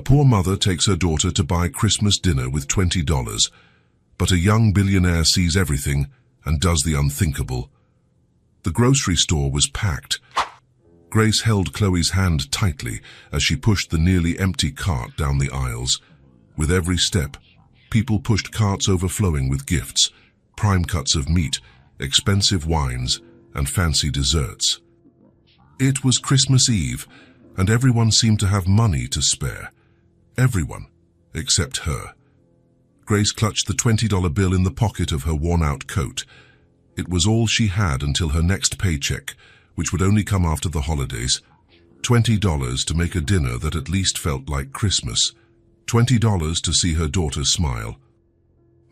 poor mother takes her daughter to buy Christmas dinner with $20, but a young billionaire sees everything and does the unthinkable. The grocery store was packed. Grace held Chloe's hand tightly as she pushed the nearly empty cart down the aisles. With every step, people pushed carts overflowing with gifts, prime cuts of meat, expensive wines, and fancy desserts. It was Christmas Eve, and everyone seemed to have money to spare. Everyone, except her. Grace clutched the $20 bill in the pocket of her worn-out coat. It was all she had until her next paycheck, which would only come after the holidays. $20 to make a dinner that at least felt like Christmas. $20 to see her daughter smile.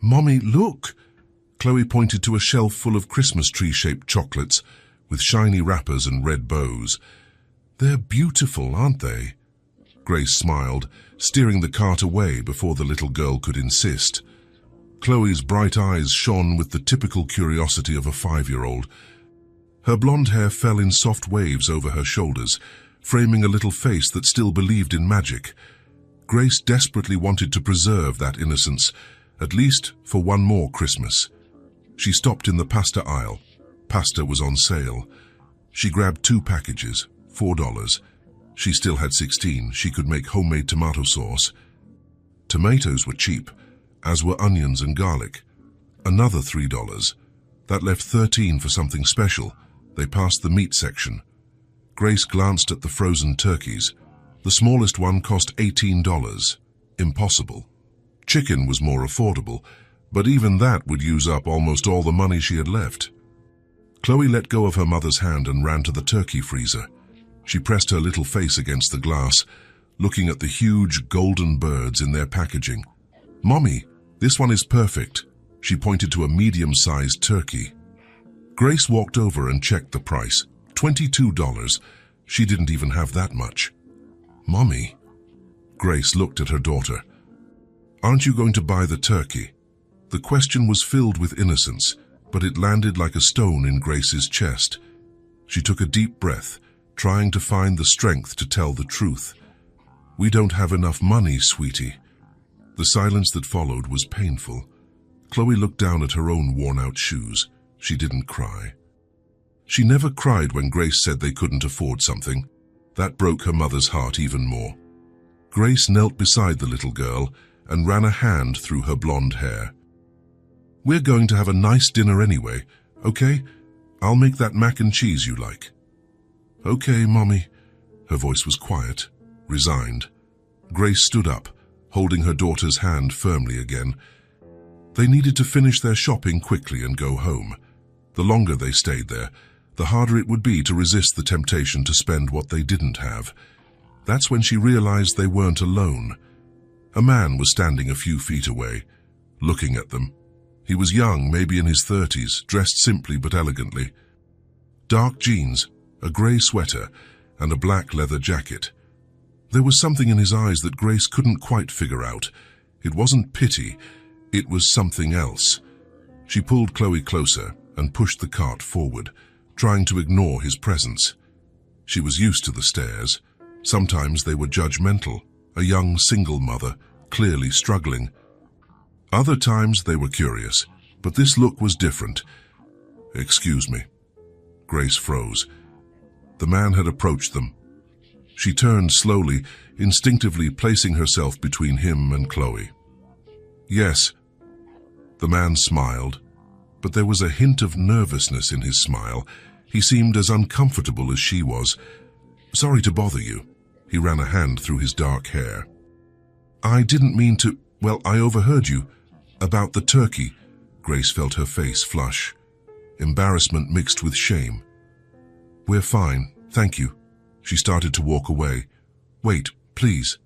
"Mommy, look!" Chloe pointed to a shelf full of Christmas tree-shaped chocolates with shiny wrappers and red bows. "They're beautiful, aren't they?" Grace smiled, steering the cart away before the little girl could insist. Chloe's bright eyes shone with the typical curiosity of a 5-year-old. Her blonde hair fell in soft waves over her shoulders, framing a little face that still believed in magic. Grace desperately wanted to preserve that innocence, at least for one more Christmas. She stopped in the pasta aisle. Pasta was on sale. She grabbed 2 packages, $4. She still had 16. She could make homemade tomato sauce. Tomatoes were cheap, as were onions and garlic. Another $3. That left 13 for something special. They passed the meat section. Grace glanced at the frozen turkeys. The smallest one cost $18. Impossible. Chicken was more affordable, but even that would use up almost all the money she had left. Chloe let go of her mother's hand and ran to the turkey freezer. She pressed her little face against the glass, looking at the huge golden birds in their packaging. "Mommy, this one is perfect." She pointed to a medium-sized turkey. Grace walked over and checked the price. $22. She didn't even have that much. "Mommy?" Grace looked at her daughter. "Aren't you going to buy the turkey?" The question was filled with innocence, but it landed like a stone in Grace's chest. She took a deep breath, trying to find the strength to tell the truth. "We don't have enough money, sweetie." The silence that followed was painful. Chloe looked down at her own worn-out shoes. She didn't cry. She never cried when Grace said they couldn't afford something. That broke her mother's heart even more. Grace knelt beside the little girl and ran a hand through her blonde hair. "We're going to have a nice dinner anyway, okay? I'll make that mac and cheese you like." "Okay, Mommy." Her voice was quiet, resigned. Grace stood up, holding her daughter's hand firmly again. They needed to finish their shopping quickly and go home. The longer they stayed there, the harder it would be to resist the temptation to spend what they didn't have. That's when she realized they weren't alone. A man was standing a few feet away, looking at them. He was young, maybe in his 30s, dressed simply but elegantly. Dark jeans, a grey sweater, and a black leather jacket. There was something in his eyes that Grace couldn't quite figure out. It wasn't pity, it was something else. She pulled Chloe closer and pushed the cart forward, trying to ignore his presence. She was used to the stares. Sometimes they were judgmental, a young single mother, clearly struggling. Other times they were curious, but this look was different. "Excuse me." Grace froze. The man had approached them. She turned slowly, instinctively placing herself between him and Chloe. "Yes." The man smiled, but there was a hint of nervousness in his smile. He seemed as uncomfortable as she was. "Sorry to bother you." He ran a hand through his dark hair. "I didn't mean to... Well, I overheard you. About the turkey." Grace felt her face flush. Embarrassment mixed with shame. "We're fine, thank you." She started to walk away. "Wait, please."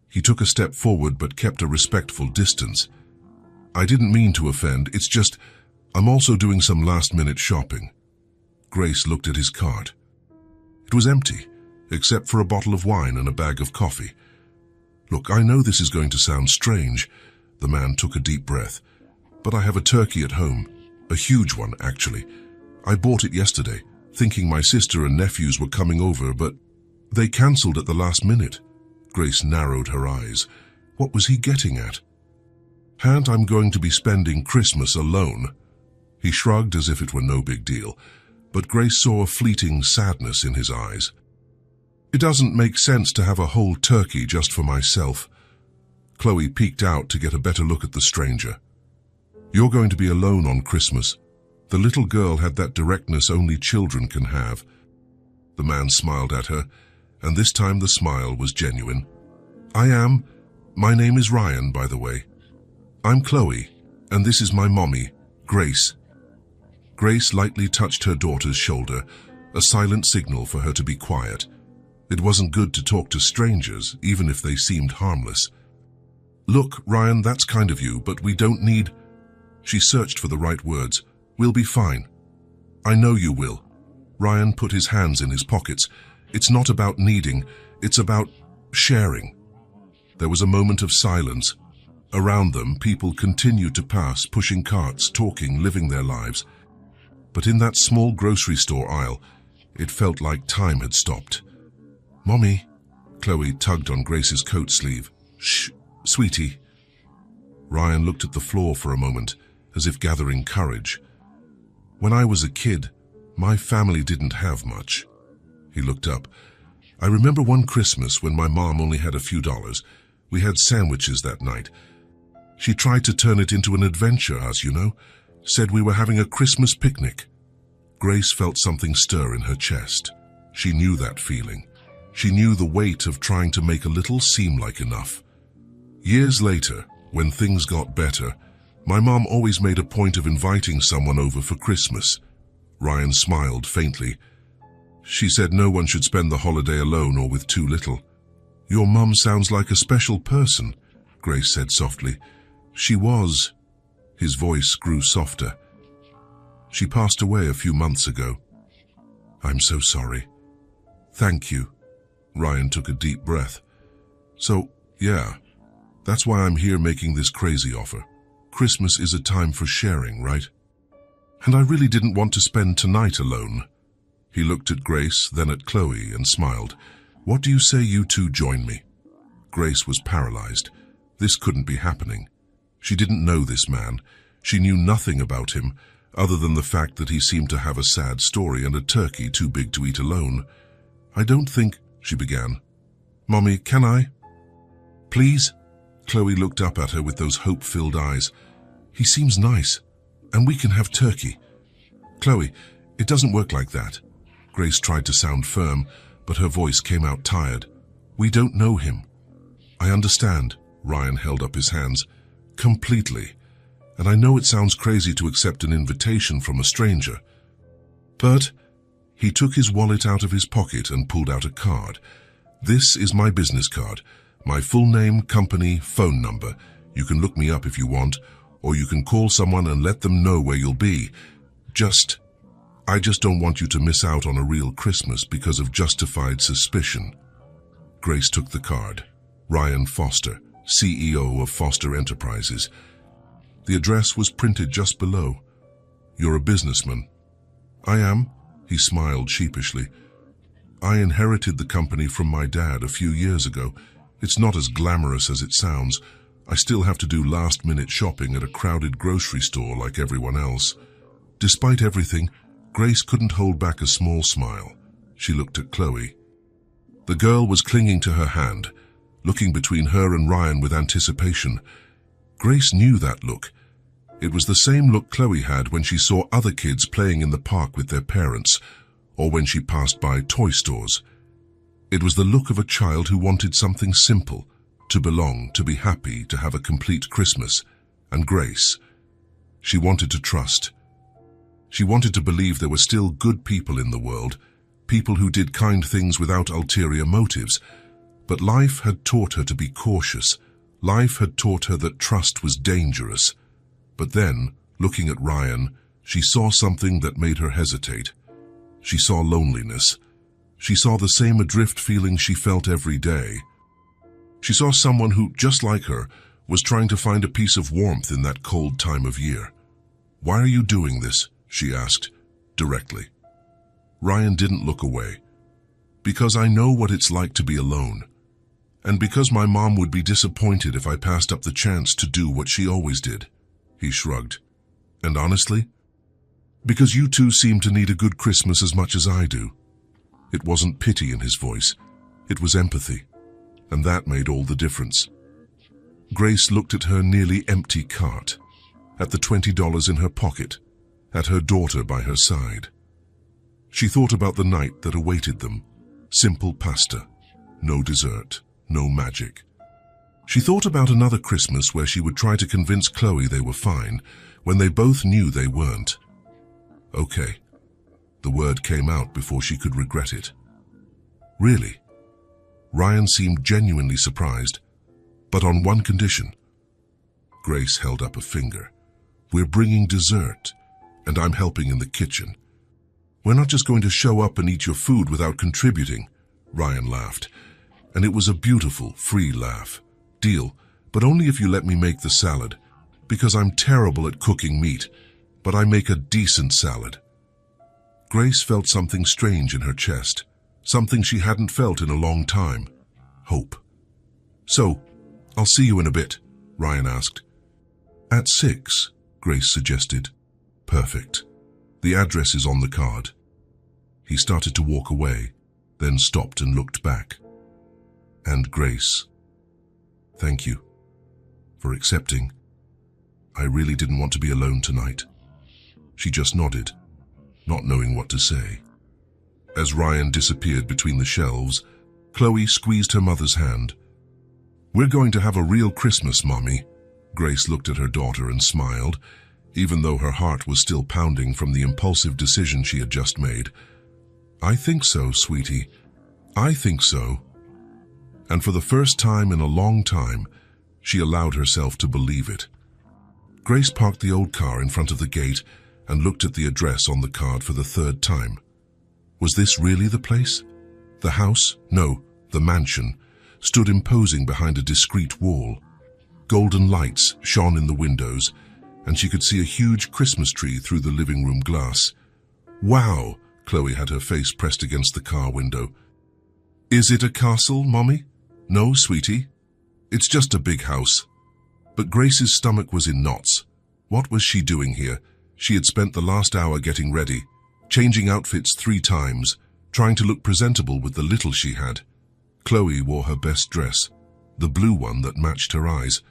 He took a step forward but kept a respectful distance. "I didn't mean to offend, it's just, I'm also doing some last-minute shopping." Grace looked at his cart. It was empty, except for a bottle of wine and a bag of coffee. "Look, I know this is going to sound strange." The man took a deep breath. "But I have a turkey at home. A huge one, actually. I bought it yesterday, thinking my sister and nephews were coming over, but they cancelled at the last minute." Grace narrowed her eyes. What was he getting at? "And I'm going to be spending Christmas alone." He shrugged as if it were no big deal, but Grace saw a fleeting sadness in his eyes. "It doesn't make sense to have a whole turkey just for myself." Chloe peeked out to get a better look at the stranger. "You're going to be alone on Christmas." The little girl had that directness only children can have. The man smiled at her, and this time the smile was genuine. "I am. My name is Ryan, by the way. I'm Chloe, and this is my mommy, Grace." Grace lightly touched her daughter's shoulder, a silent signal for her to be quiet. It wasn't good to talk to strangers, even if they seemed harmless. "Look, Ryan, that's kind of you, but we don't need—" She searched for the right words. "We'll be fine." "I know you will." Ryan put his hands in his pockets. "It's not about needing, it's about sharing." There was a moment of silence. Around them, people continued to pass, pushing carts, talking, living their lives. But in that small grocery store aisle, it felt like time had stopped. "Mommy," Chloe tugged on Grace's coat sleeve. "Shh, sweetie." Ryan looked at the floor for a moment, as if gathering courage. "When I was a kid, my family didn't have much." He looked up. "I remember one Christmas when my mom only had a few dollars. We had sandwiches that night. She tried to turn it into an adventure, as you know, said we were having a Christmas picnic." Grace felt something stir in her chest. She knew that feeling. She knew the weight of trying to make a little seem like enough. Years later, when things got better, my mom always made a point of inviting someone over for Christmas. Ryan smiled faintly. "She said no one should spend the holiday alone or with too little." "Your mum sounds like a special person," Grace said softly. "She was." His voice grew softer. "She passed away a few months ago." "I'm so sorry." "Thank you." Ryan took a deep breath. "So, yeah, that's why I'm here making this crazy offer. Christmas is a time for sharing, right? And I really didn't want to spend tonight alone." He looked at Grace, then at Chloe, and smiled. "What do you say you two join me?" Grace was paralyzed. This couldn't be happening. She didn't know this man. She knew nothing about him, other than the fact that he seemed to have a sad story and a turkey too big to eat alone. "I don't think—" she began. "Mommy, can I?" "Please?" Chloe looked up at her with those hope-filled eyes. "He seems nice, and we can have turkey." "Chloe, it doesn't work like that." Grace tried to sound firm, but her voice came out tired. "We don't know him." "I understand." Ryan held up his hands. "Completely. And I know it sounds crazy to accept an invitation from a stranger. But—" he took his wallet out of his pocket and pulled out a card. "This is my business card. My full name, company, phone number. You can look me up if you want, or you can call someone and let them know where you'll be. I just don't want you to miss out on a real Christmas because of justified suspicion." Grace took the card. Ryan Foster, CEO of Foster Enterprises. The address was printed just below. "You're a businessman." "I am," he smiled sheepishly. "I inherited the company from my dad a few years ago. It's not as glamorous as it sounds. I still have to do last-minute shopping at a crowded grocery store like everyone else." Despite everything, Grace couldn't hold back a small smile. She looked at Chloe. The girl was clinging to her hand, looking between her and Ryan with anticipation. Grace knew that look. It was the same look Chloe had when she saw other kids playing in the park with their parents, or when she passed by toy stores. It was the look of a child who wanted something simple, to belong, to be happy, to have a complete Christmas. And Grace, she wanted to trust. She wanted to believe there were still good people in the world, people who did kind things without ulterior motives. But life had taught her to be cautious. Life had taught her that trust was dangerous. But then, looking at Ryan, she saw something that made her hesitate. She saw loneliness. She saw the same adrift feeling she felt every day. She saw someone who, just like her, was trying to find a piece of warmth in that cold time of year. "Why are you doing this?" she asked, directly. Ryan didn't look away. "Because I know what it's like to be alone. And because my mom would be disappointed if I passed up the chance to do what she always did. He shrugged. And honestly, because you two seem to need a good Christmas as much as I do. It wasn't pity in his voice. It was empathy. And that made all the difference. Grace looked at her nearly empty cart, at the $20 in her pocket, at her daughter by her side. She thought about the night that awaited them. Simple pasta, no dessert, no magic. She thought about another Christmas where she would try to convince Chloe they were fine, when they both knew they weren't. Okay. The word came out before she could regret it. Really? Ryan seemed genuinely surprised, but on one condition. Grace held up a finger. We're bringing dessert, and I'm helping in the kitchen. We're not just going to show up and eat your food without contributing, Ryan laughed. And it was a beautiful, free laugh. Deal, but only if you let me make the salad, because I'm terrible at cooking meat, but I make a decent salad. Grace felt something strange in her chest, something she hadn't felt in a long time. Hope. So, I'll see you in a bit, Ryan asked. At 6, Grace suggested. Perfect. The address is on the card. He started to walk away, then stopped and looked back. And Grace, thank you for accepting. I really didn't want to be alone tonight. She just nodded, not knowing what to say. As Ryan disappeared between the shelves, Chloe squeezed her mother's hand. We're going to have a real Christmas, Mommy. Grace looked at her daughter and smiled, even though her heart was still pounding from the impulsive decision she had just made. I think so, sweetie. I think so. And for the first time in a long time, she allowed herself to believe it. Grace parked the old car in front of the gate and looked at the address on the card for the third time. Was this really the place? The house, no, the mansion, stood imposing behind a discreet wall. Golden lights shone in the windows, and she could see a huge Christmas tree through the living room glass. Wow! Chloe had her face pressed against the car window. Is it a castle, Mommy? No, sweetie. It's just a big house. But Grace's stomach was in knots. What was she doing here? She had spent the last hour getting ready, changing outfits 3 times, trying to look presentable with the little she had. Chloe wore her best dress, the blue one that matched her eyes.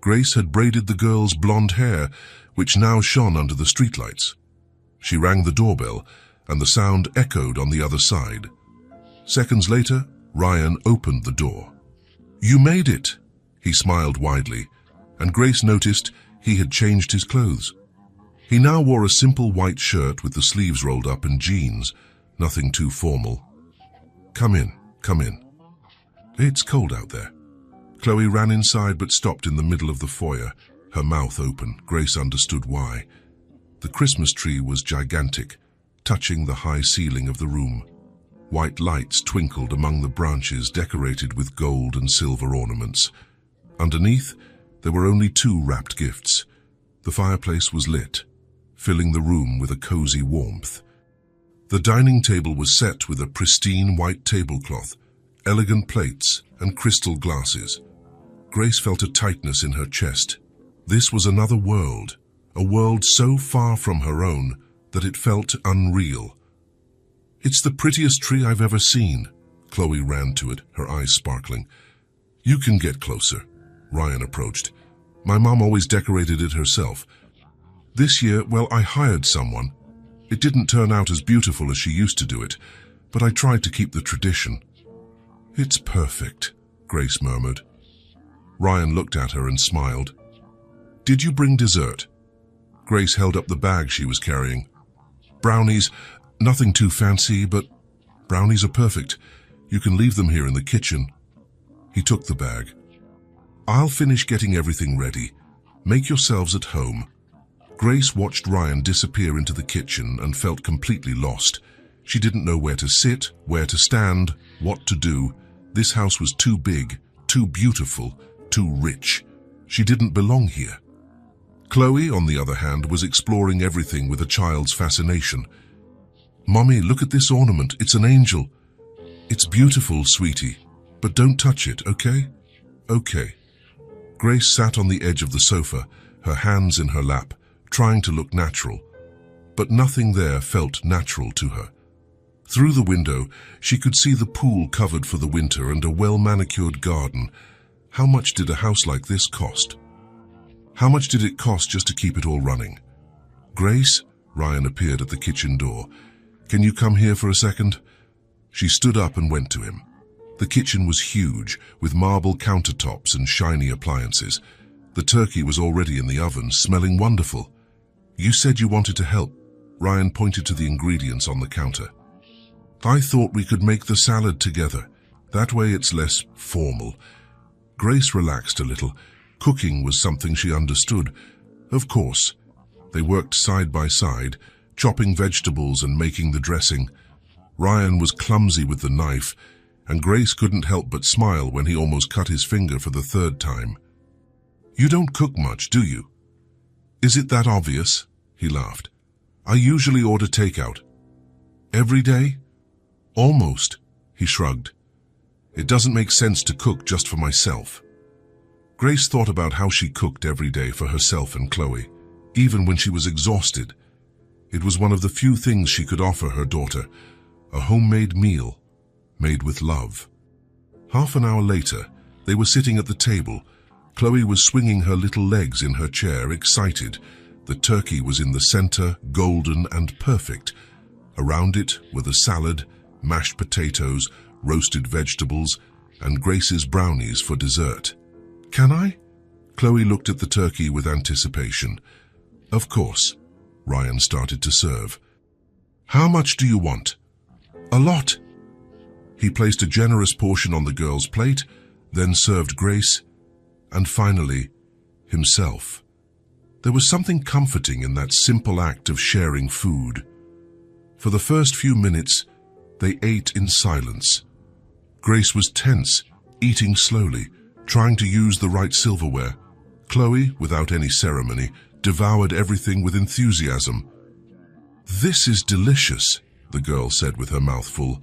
Grace had braided the girl's blonde hair, which now shone under the streetlights. She rang the doorbell, and the sound echoed on the other side. Seconds later, Ryan opened the door. You made it, he smiled widely, and Grace noticed he had changed his clothes. He now wore a simple white shirt with the sleeves rolled up and jeans, nothing too formal. Come in, come in. It's cold out there. Chloe ran inside but stopped in the middle of the foyer, her mouth open. Grace understood why. The Christmas tree was gigantic, touching the high ceiling of the room. White lights twinkled among the branches decorated with gold and silver ornaments. Underneath, there were only 2 wrapped gifts. The fireplace was lit, filling the room with a cozy warmth. The dining table was set with a pristine white tablecloth, elegant plates, and crystal glasses. Grace felt a tightness in her chest. This was another world, a world so far from her own that it felt unreal. It's the prettiest tree I've ever seen. Chloe ran to it, her eyes sparkling. You can get closer. Ryan approached. My mom always decorated it herself. This year, well, I hired someone. It didn't turn out as beautiful as she used to do it, but I tried to keep the tradition. It's perfect, Grace murmured. Ryan looked at her and smiled. Did you bring dessert? Grace held up the bag she was carrying. Brownies, nothing too fancy, but brownies are perfect. You can leave them here in the kitchen. He took the bag. I'll finish getting everything ready. Make yourselves at home. Grace watched Ryan disappear into the kitchen and felt completely lost. She didn't know where to sit, where to stand, what to do. This house was too big, too beautiful, too rich. She didn't belong here. Chloe, on the other hand, was exploring everything with a child's fascination. Mommy, look at this ornament. It's an angel. It's beautiful, sweetie. But don't touch it, okay? Okay. Grace sat on the edge of the sofa, her hands in her lap, trying to look natural. But nothing there felt natural to her. Through the window, she could see the pool covered for the winter and a well-manicured garden. How much did a house like this cost? How much did it cost just to keep it all running? Grace? Ryan appeared at the kitchen door. Can you come here for a second? She stood up and went to him. The kitchen was huge, with marble countertops and shiny appliances. The turkey was already in the oven, smelling wonderful. You said you wanted to help. Ryan pointed to the ingredients on the counter. I thought we could make the salad together. That way it's less formal. Grace relaxed a little. Cooking was something she understood. Of course. They worked side by side, chopping vegetables and making the dressing. Ryan was clumsy with the knife, and Grace couldn't help but smile when he almost cut his finger for the third time. You don't cook much, do you? Is it that obvious? He laughed. I usually order takeout. Every day? Almost, he shrugged. It doesn't make sense to cook just for myself. Grace thought about how she cooked every day for herself and Chloe, even when she was exhausted. It was one of the few things she could offer her daughter, a homemade meal, made with love. Half an hour later, they were sitting at the table. Chloe was swinging her little legs in her chair, excited. The turkey was in the center, golden and perfect. Around it were the salad, mashed potatoes, roasted vegetables, and Grace's brownies for dessert. Can I? Chloe looked at the turkey with anticipation. Of course. Ryan started to serve. How much do you want? A lot. He placed a generous portion on the girl's plate, then served Grace, and finally, himself. There was something comforting in that simple act of sharing food. For the first few minutes, they ate in silence. Grace was tense, eating slowly, trying to use the right silverware. Chloe, without any ceremony, devoured everything with enthusiasm. This is delicious, the girl said with her mouth full.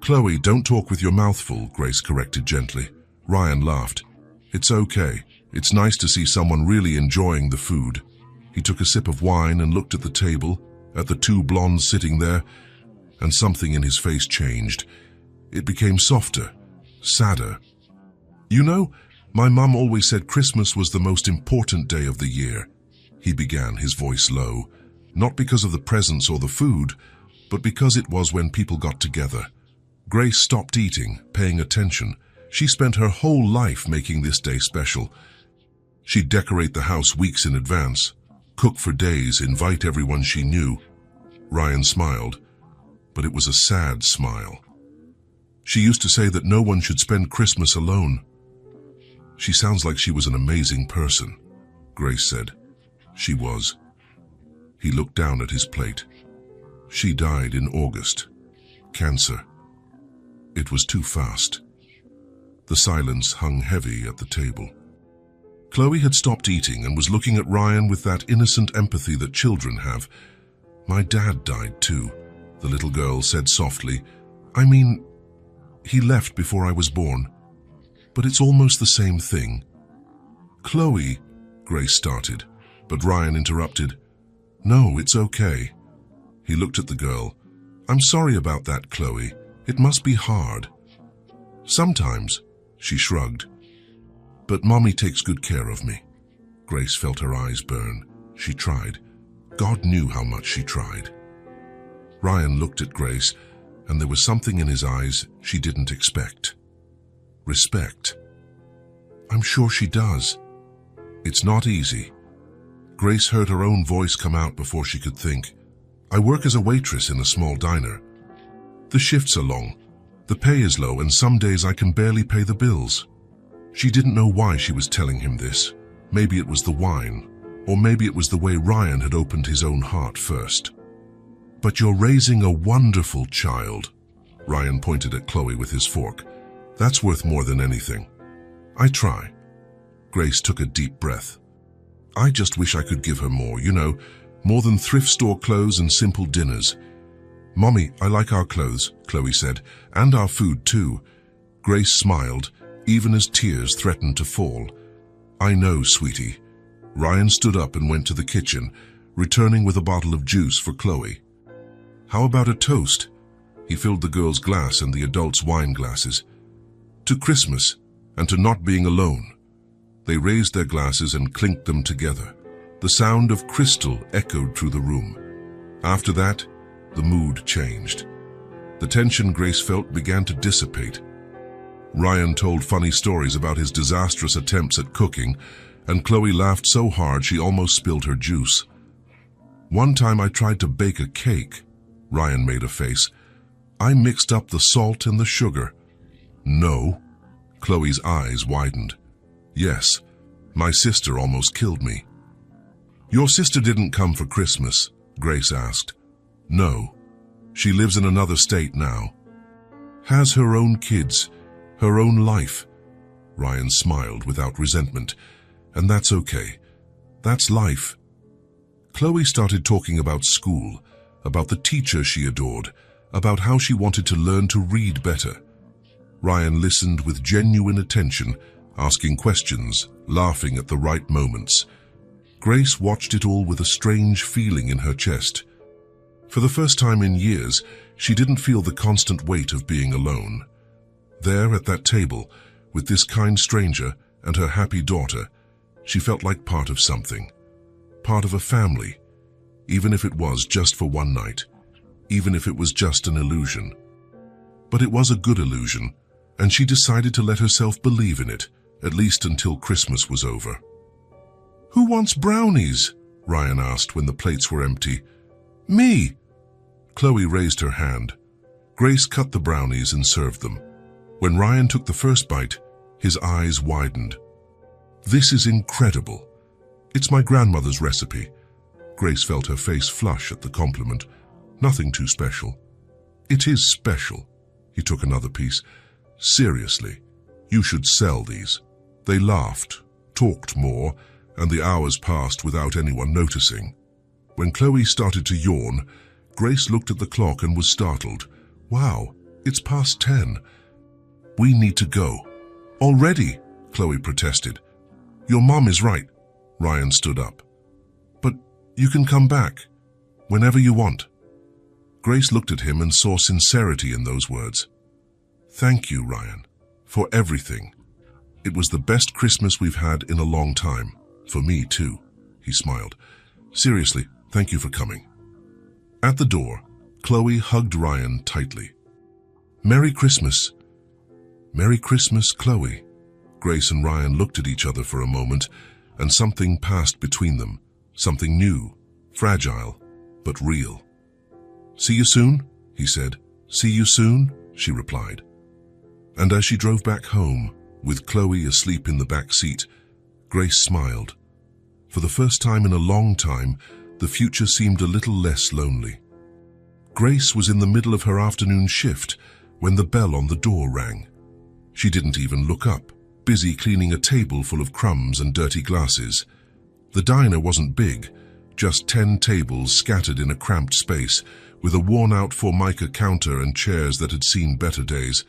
Chloe, don't talk with your mouth full, Grace corrected gently. Ryan laughed. It's okay. It's nice to see someone really enjoying the food. He took a sip of wine and looked at the table, at the two blondes sitting there, and something in his face changed. It became softer, sadder. You know, my mum always said Christmas was the most important day of the year. He began, his voice low, not because of the presents or the food, but because it was when people got together. Grace stopped eating, paying attention. She spent her whole life making this day special. She'd decorate the house weeks in advance, cook for days, invite everyone she knew. Ryan smiled, but it was a sad smile. She used to say that no one should spend Christmas alone. She sounds like she was an amazing person, Grace said. She was. He looked down at his plate. She died in August. Cancer. It was too fast. The silence hung heavy at the table. Chloe had stopped eating and was looking at Ryan with that innocent empathy that children have. My dad died too, the little girl said softly. I mean, he left before I was born. But it's almost the same thing. Chloe, Grace started, but Ryan interrupted. No, it's okay. He looked at the girl. I'm sorry about that, Chloe. It must be hard. Sometimes, she shrugged. But Mommy takes good care of me. Grace felt her eyes burn. She tried. God knew how much she tried. Ryan looked at Grace, and there was something in his eyes she didn't expect. Respect. I'm sure she does. It's not easy. Grace heard her own voice come out before she could think. I work as a waitress in a small diner. The shifts are long, the pay is low, and some days I can barely pay the bills. She didn't know why she was telling him this. Maybe it was the wine, or maybe it was the way Ryan had opened his own heart first. But you're raising a wonderful child. Ryan pointed at Chloe with his fork. That's worth more than anything. I try. Grace took a deep breath. I just wish I could give her more, more than thrift store clothes and simple dinners. Mommy, I like our clothes, Chloe said, and our food too. Grace smiled, even as tears threatened to fall. "I know, sweetie." Ryan stood up and went to the kitchen, returning with a bottle of juice for Chloe. "How about a toast?" He filled the girl's glass and the adults' wine glasses. "To Christmas, and to not being alone." They raised their glasses and clinked them together. The sound of crystal echoed through the room. After that, the mood changed. The tension Grace felt began to dissipate. Ryan told funny stories about his disastrous attempts at cooking, and Chloe laughed so hard she almost spilled her juice. "One time I tried to bake a cake," Ryan made a face. "I mixed up the salt and the sugar." "No." Chloe's eyes widened. "Yes, my sister almost killed me." "Your sister didn't come for Christmas?" Grace asked. "No. She lives in another state now. Has her own kids, her own life." Ryan smiled without resentment. "And that's okay. That's life." Chloe started talking about school, about the teacher she adored, about how she wanted to learn to read better. Ryan listened with genuine attention, asking questions, laughing at the right moments. Grace watched it all with a strange feeling in her chest. For the first time in years, she didn't feel the constant weight of being alone. There at that table, with this kind stranger and her happy daughter, she felt like part of something, part of a family, even if it was just for one night, even if it was just an illusion. But it was a good illusion, and she decided to let herself believe in it, at least until Christmas was over. "Who wants brownies?" Ryan asked when the plates were empty. "Me!" Chloe raised her hand. Grace cut the brownies and served them. When Ryan took the first bite, his eyes widened. "This is incredible. It's my grandmother's recipe." Grace felt her face flush at the compliment. "Nothing too special." "It is special." He took another piece. "Seriously, you should sell these." They laughed, talked more, and the hours passed without anyone noticing. When Chloe started to yawn, Grace looked at the clock and was startled. "Wow, it's past 10. We need to go." "Already?" Chloe protested. "Your mom is right." Ryan stood up. "But you can come back, whenever you want." Grace looked at him and saw sincerity in those words. "Thank you, Ryan, for everything. It was the best Christmas we've had in a long time. For me, too." He smiled. "Seriously, thank you for coming." At the door, Chloe hugged Ryan tightly. "Merry Christmas." "Merry Christmas, Chloe." Grace and Ryan looked at each other for a moment, and something passed between them. Something new, fragile, but real. "See you soon," he said. "See you soon," she replied. And as she drove back home, with Chloe asleep in the back seat, Grace smiled. For the first time in a long time, the future seemed a little less lonely. Grace was in the middle of her afternoon shift when the bell on the door rang. She didn't even look up, busy cleaning a table full of crumbs and dirty glasses. The diner wasn't big, just 10 tables scattered in a cramped space, with a worn-out Formica counter and chairs that had seen better days.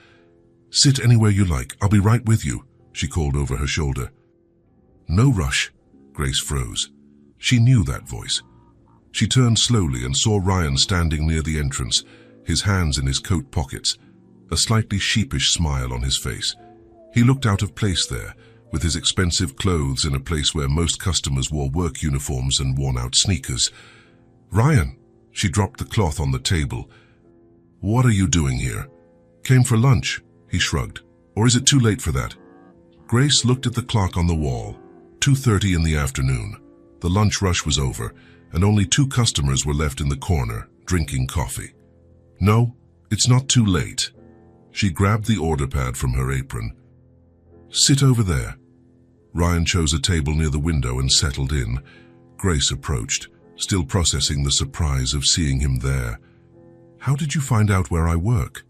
"Sit anywhere you like, I'll be right with you," she called over her shoulder. "No rush." Grace froze. She knew that voice. She turned slowly and saw Ryan standing near the entrance, his hands in his coat pockets, a slightly sheepish smile on his face. He looked out of place there, with his expensive clothes in a place where most customers wore work uniforms and worn-out sneakers. "Ryan," she dropped the cloth on the table. "What are you doing here?" "Came for lunch," he shrugged. "Or is it too late for that?" Grace looked at the clock on the wall. 2:30 in the afternoon. The lunch rush was over, and only 2 customers were left in the corner, drinking coffee. "No, it's not too late." She grabbed the order pad from her apron. "Sit over there." Ryan chose a table near the window and settled in. Grace approached, still processing the surprise of seeing him there. "How did you find out where I work?"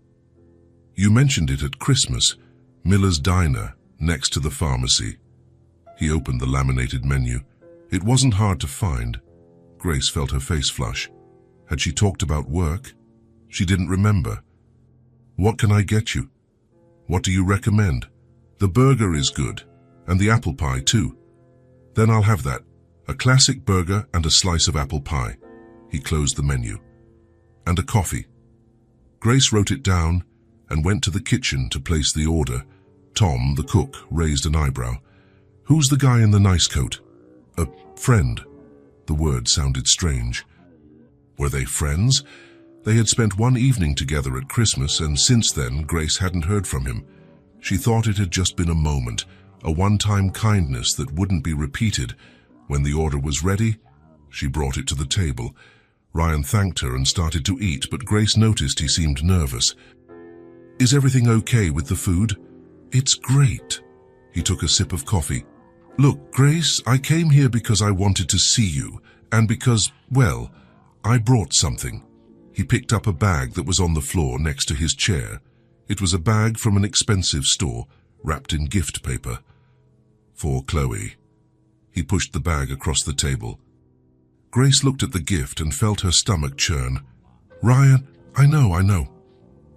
"You mentioned it at Christmas. Miller's Diner, next to the pharmacy." He opened the laminated menu. It wasn't hard to find. Grace felt her face flush. Had she talked about work? She didn't remember. "What can I get you?" What do you recommend? The burger is good, and the apple pie too. Then I'll have that. A classic burger and a slice of apple pie. He closed the menu. And a coffee. Grace wrote it down and went to the kitchen to place the order. Tom, the cook, raised an eyebrow. Who's the guy in the nice coat? A friend. The word sounded strange. Were they friends? They had spent one evening together at Christmas, and since then Grace hadn't heard from him. She thought it had just been a moment, a one-time kindness that wouldn't be repeated. When the order was ready, she brought it to the table. Ryan thanked her and started to eat, but Grace noticed he seemed nervous. Is everything okay with the food? It's great. He took a sip of coffee. Look, Grace, I came here because I wanted to see you, and because, well, I brought something. He picked up a bag that was on the floor next to his chair. It was a bag from an expensive store, wrapped in gift paper. For Chloe. He pushed the bag across the table. Grace looked at the gift and felt her stomach churn. Ryan, I know.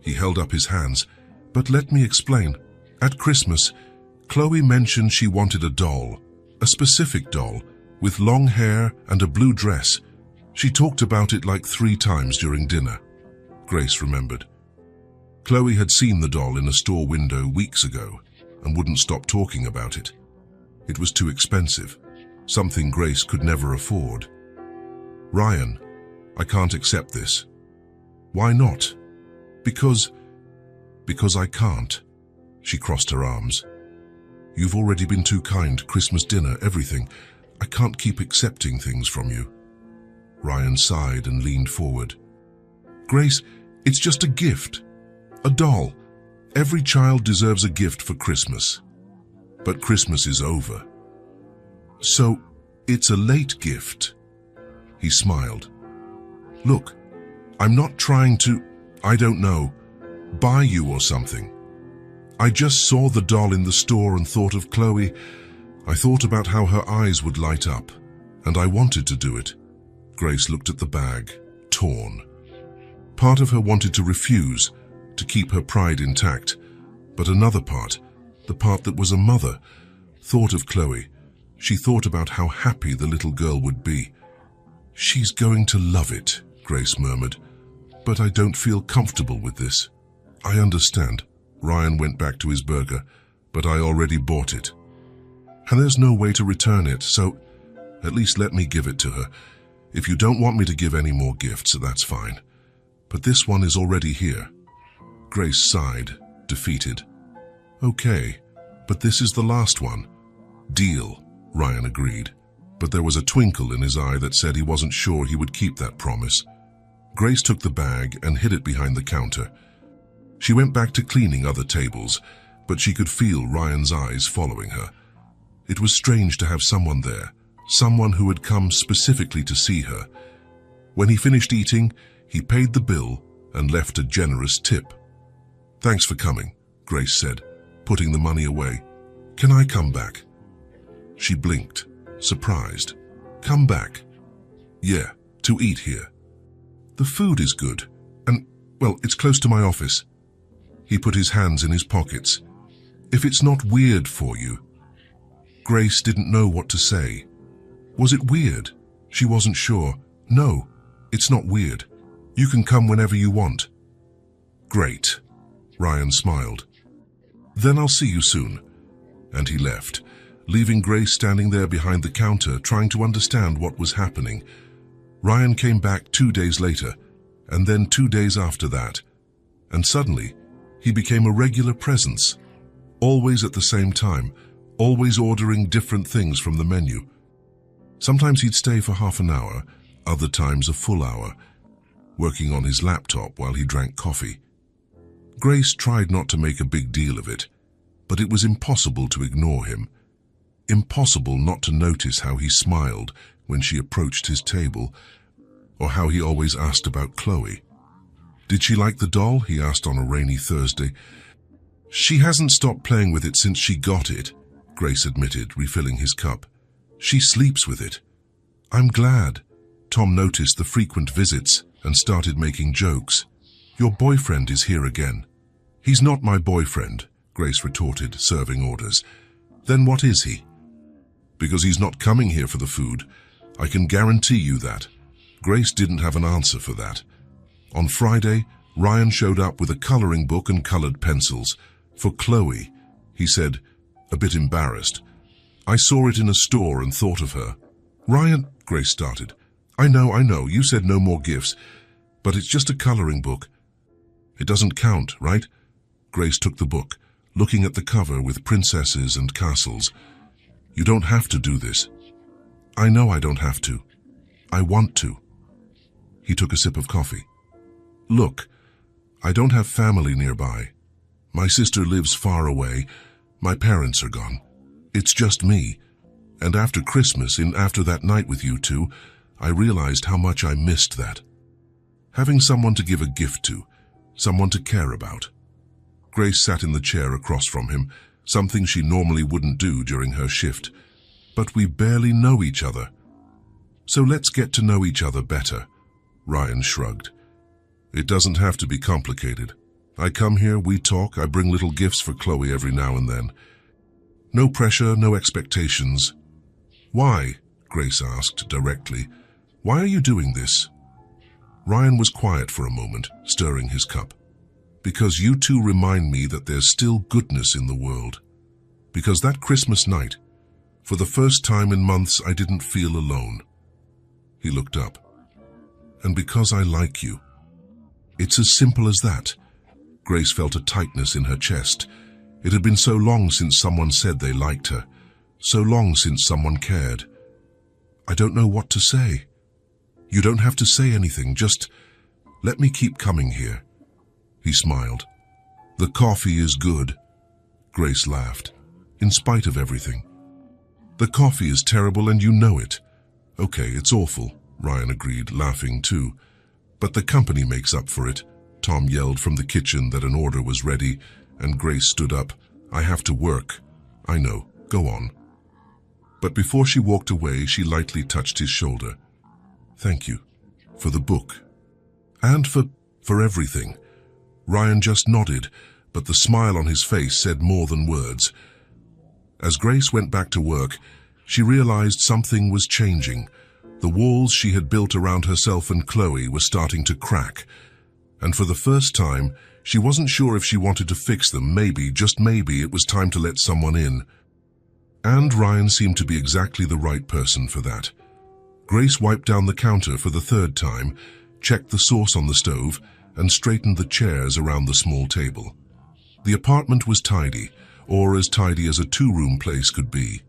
He held up his hands. But let me explain. At Christmas, Chloe mentioned she wanted a doll, a specific doll, with long hair and a blue dress. She talked about it like 3 times during dinner. Grace remembered. Chloe had seen the doll in a store window weeks ago and wouldn't stop talking about it. It was too expensive, something Grace could never afford. Ryan, I can't accept this. Why not? Because I can't. She crossed her arms. You've already been too kind, Christmas dinner, everything. I can't keep accepting things from you. Ryan sighed and leaned forward. Grace, it's just a gift. A doll. Every child deserves a gift for Christmas. But Christmas is over. So, it's a late gift. He smiled. Look, I'm not trying to, I don't know, buy you or something. I just saw the doll in the store and thought of Chloe. I thought about how her eyes would light up, and I wanted to do it. Grace looked at the bag, torn. Part of her wanted to refuse, to keep her pride intact, but another part, the part that was a mother, thought of Chloe. She thought about how happy the little girl would be. She's going to love it, Grace murmured, but I don't feel comfortable with this. I understand. Ryan went back to his burger, but I already bought it. And there's no way to return it, so at least let me give it to her. If you don't want me to give any more gifts, that's fine. But this one is already here. Grace sighed, defeated. Okay, but this is the last one. Deal, Ryan agreed. But there was a twinkle in his eye that said he wasn't sure he would keep that promise. Grace took the bag and hid it behind the counter. She went back to cleaning other tables, but she could feel Ryan's eyes following her. It was strange to have someone there, someone who had come specifically to see her. When he finished eating, he paid the bill and left a generous tip. Thanks for coming, Grace said, putting the money away. Can I come back? She blinked, surprised. Come back? Yeah, to eat here. The food is good, and, well, it's close to my office. He put his hands in his pockets. If it's not weird for you. Grace didn't know what to say. Was it weird? She wasn't sure. No, it's not weird. You can come whenever you want. Great. Ryan smiled. Then I'll see you soon. And he left, leaving Grace standing there behind the counter trying to understand what was happening. Ryan came back 2 days later, and then 2 days after that. And suddenly, he became a regular presence. Always at the same time, always ordering different things from the menu. Sometimes he'd stay for half an hour, other times a full hour, working on his laptop while he drank coffee. Grace tried not to make a big deal of it, but it was impossible to ignore him. Impossible not to notice how he smiled when she approached his table, or how he always asked about Chloe. Did she like the doll? He asked on a rainy Thursday. She hasn't stopped playing with it since she got it, Grace admitted, refilling his cup. She sleeps with it. I'm glad. Tom noticed the frequent visits and started making jokes. Your boyfriend is here again. He's not my boyfriend, Grace retorted, serving orders. Then what is he? Because he's not coming here for the food. I can guarantee you that. Grace didn't have an answer for that. On Friday, Ryan showed up with a coloring book and colored pencils. For Chloe, he said, a bit embarrassed. I saw it in a store and thought of her. Ryan, Grace started. I know, you said no more gifts, but it's just a coloring book. It doesn't count, right? Grace took the book, looking at the cover with princesses and castles. You don't have to do this. I know I don't have to. I want to. He took a sip of coffee. Look, I don't have family nearby. My sister lives far away. My parents are gone. It's just me. And after Christmas, after that night with you two, I realized how much I missed that. Having someone to give a gift to, someone to care about. Grace sat in the chair across from him, something she normally wouldn't do during her shift. But we barely know each other. So let's get to know each other better. Ryan shrugged. It doesn't have to be complicated. I come here, we talk, I bring little gifts for Chloe every now and then. No pressure, no expectations. Why? Grace asked directly. Why are you doing this? Ryan was quiet for a moment, stirring his cup. Because you two remind me that there's still goodness in the world. Because that Christmas night, for the first time in months, I didn't feel alone. He looked up. And because I like you. It's as simple as that. Grace felt a tightness in her chest. It had been so long since someone said they liked her. So long since someone cared. I don't know what to say. You don't have to say anything, just let me keep coming here. He smiled. The coffee is good. Grace laughed. In spite of everything. The coffee is terrible and you know it. Okay, it's awful, Ryan agreed, laughing too. But the company makes up for it. Tom yelled from the kitchen that an order was ready, and Grace stood up. I have to work. I know. Go on. But before she walked away, she lightly touched his shoulder. Thank you. For the book. And for everything. Ryan just nodded, but the smile on his face said more than words. As Grace went back to work, she realized something was changing. The walls she had built around herself and Chloe were starting to crack. And for the first time, she wasn't sure if she wanted to fix them. Maybe, just maybe, it was time to let someone in. And Ryan seemed to be exactly the right person for that. Grace wiped down the counter for the third time, checked the sauce on the stove, and straightened the chairs around the small table. The apartment was tidy, or as tidy as a two-room place could be.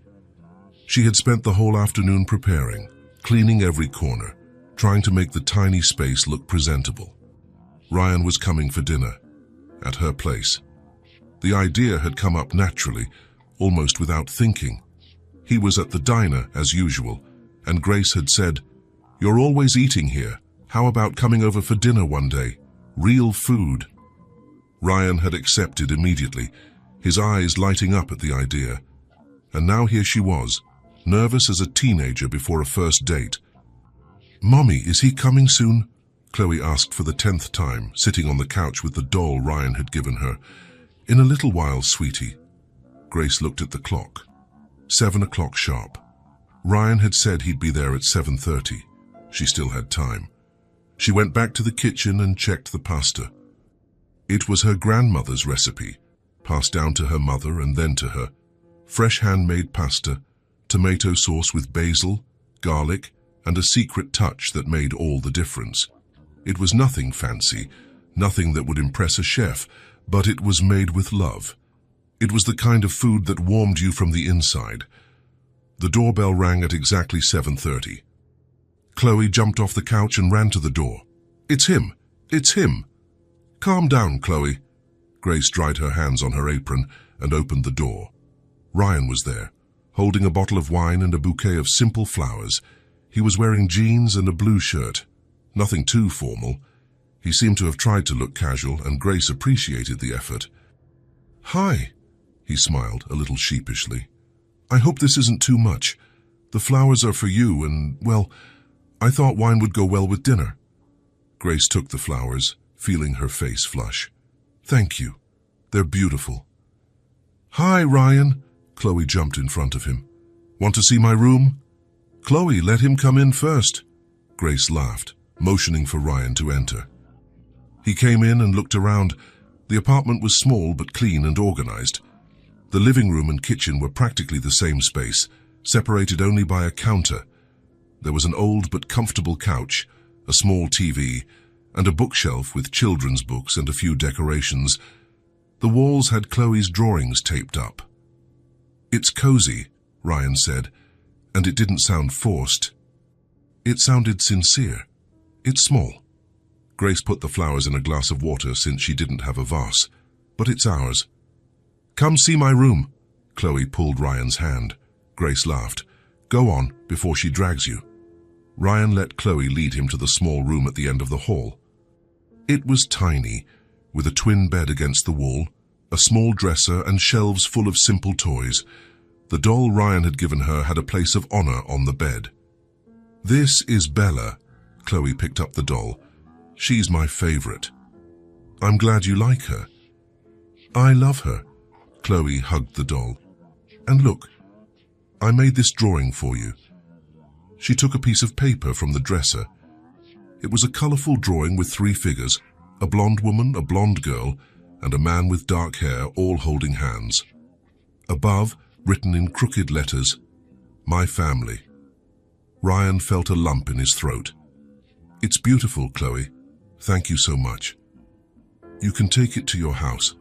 She had spent the whole afternoon preparing, cleaning every corner, trying to make the tiny space look presentable. Ryan was coming for dinner, at her place. The idea had come up naturally, almost without thinking. He was at the diner, as usual, and Grace had said, "You're always eating here. How about coming over for dinner one day? Real food." Ryan had accepted immediately, his eyes lighting up at the idea. And now here she was, nervous as a teenager before a first date. "Mommy, is he coming soon?" Chloe asked for the 10th time, sitting on the couch with the doll Ryan had given her. "In a little while, sweetie." Grace looked at the clock. 7 o'clock sharp. Ryan had said he'd be there at 7:30. She still had time. She went back to the kitchen and checked the pasta. It was her grandmother's recipe, passed down to her mother and then to her. Fresh handmade pasta, tomato sauce with basil, garlic, and a secret touch that made all the difference. It was nothing fancy, nothing that would impress a chef, but it was made with love. It was the kind of food that warmed you from the inside. The doorbell rang at exactly 7:30. Chloe jumped off the couch and ran to the door. "It's him! It's him!" "Calm down, Chloe." Grace dried her hands on her apron and opened the door. Ryan was there, holding a bottle of wine and a bouquet of simple flowers. He was wearing jeans and a blue shirt. Nothing too formal. He seemed to have tried to look casual, and Grace appreciated the effort. "Hi," he smiled, a little sheepishly. "I hope this isn't too much. The flowers are for you and, well, I thought wine would go well with dinner." Grace took the flowers, feeling her face flush. "Thank you. They're beautiful." "Hi, Ryan." Chloe jumped in front of him. "Want to see my room?" "Chloe, let him come in first." Grace laughed, motioning for Ryan to enter. He came in and looked around. The apartment was small but clean and organized. The living room and kitchen were practically the same space, separated only by a counter. There was an old but comfortable couch, a small TV, and a bookshelf with children's books and a few decorations. The walls had Chloe's drawings taped up. "It's cozy," Ryan said, and it didn't sound forced. It sounded sincere. "It's small." Grace put the flowers in a glass of water since she didn't have a vase. "But it's ours." "Come see my room." Chloe pulled Ryan's hand. Grace laughed. "Go on, before she drags you." Ryan let Chloe lead him to the small room at the end of the hall. It was tiny, with a twin bed against the wall, a small dresser and shelves full of simple toys. The doll Ryan had given her had a place of honor on the bed. "This is Bella." Chloe picked up the doll. "She's my favorite." "I'm glad you like her." "I love her." Chloe hugged the doll. "And look, I made this drawing for you." She took a piece of paper from the dresser. It was a colorful drawing with 3 figures, a blonde woman, a blonde girl, and a man with dark hair, all holding hands. Above, written in crooked letters, "My family." Ryan felt a lump in his throat. "It's beautiful, Chloe. Thank you so much. You can take it to your house."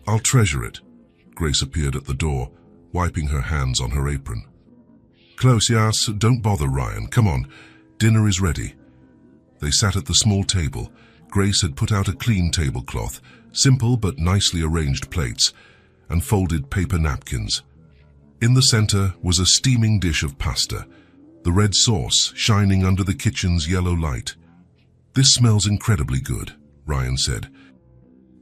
"I'll treasure it." Grace appeared at the door, wiping her hands on her apron. "Close, yes, don't bother, Ryan. Come on, dinner is ready." They sat at the small table. Grace had put out a clean tablecloth, simple but nicely arranged plates, and folded paper napkins. In the center was a steaming dish of pasta, the red sauce shining under the kitchen's yellow light. "This smells incredibly good," Ryan said.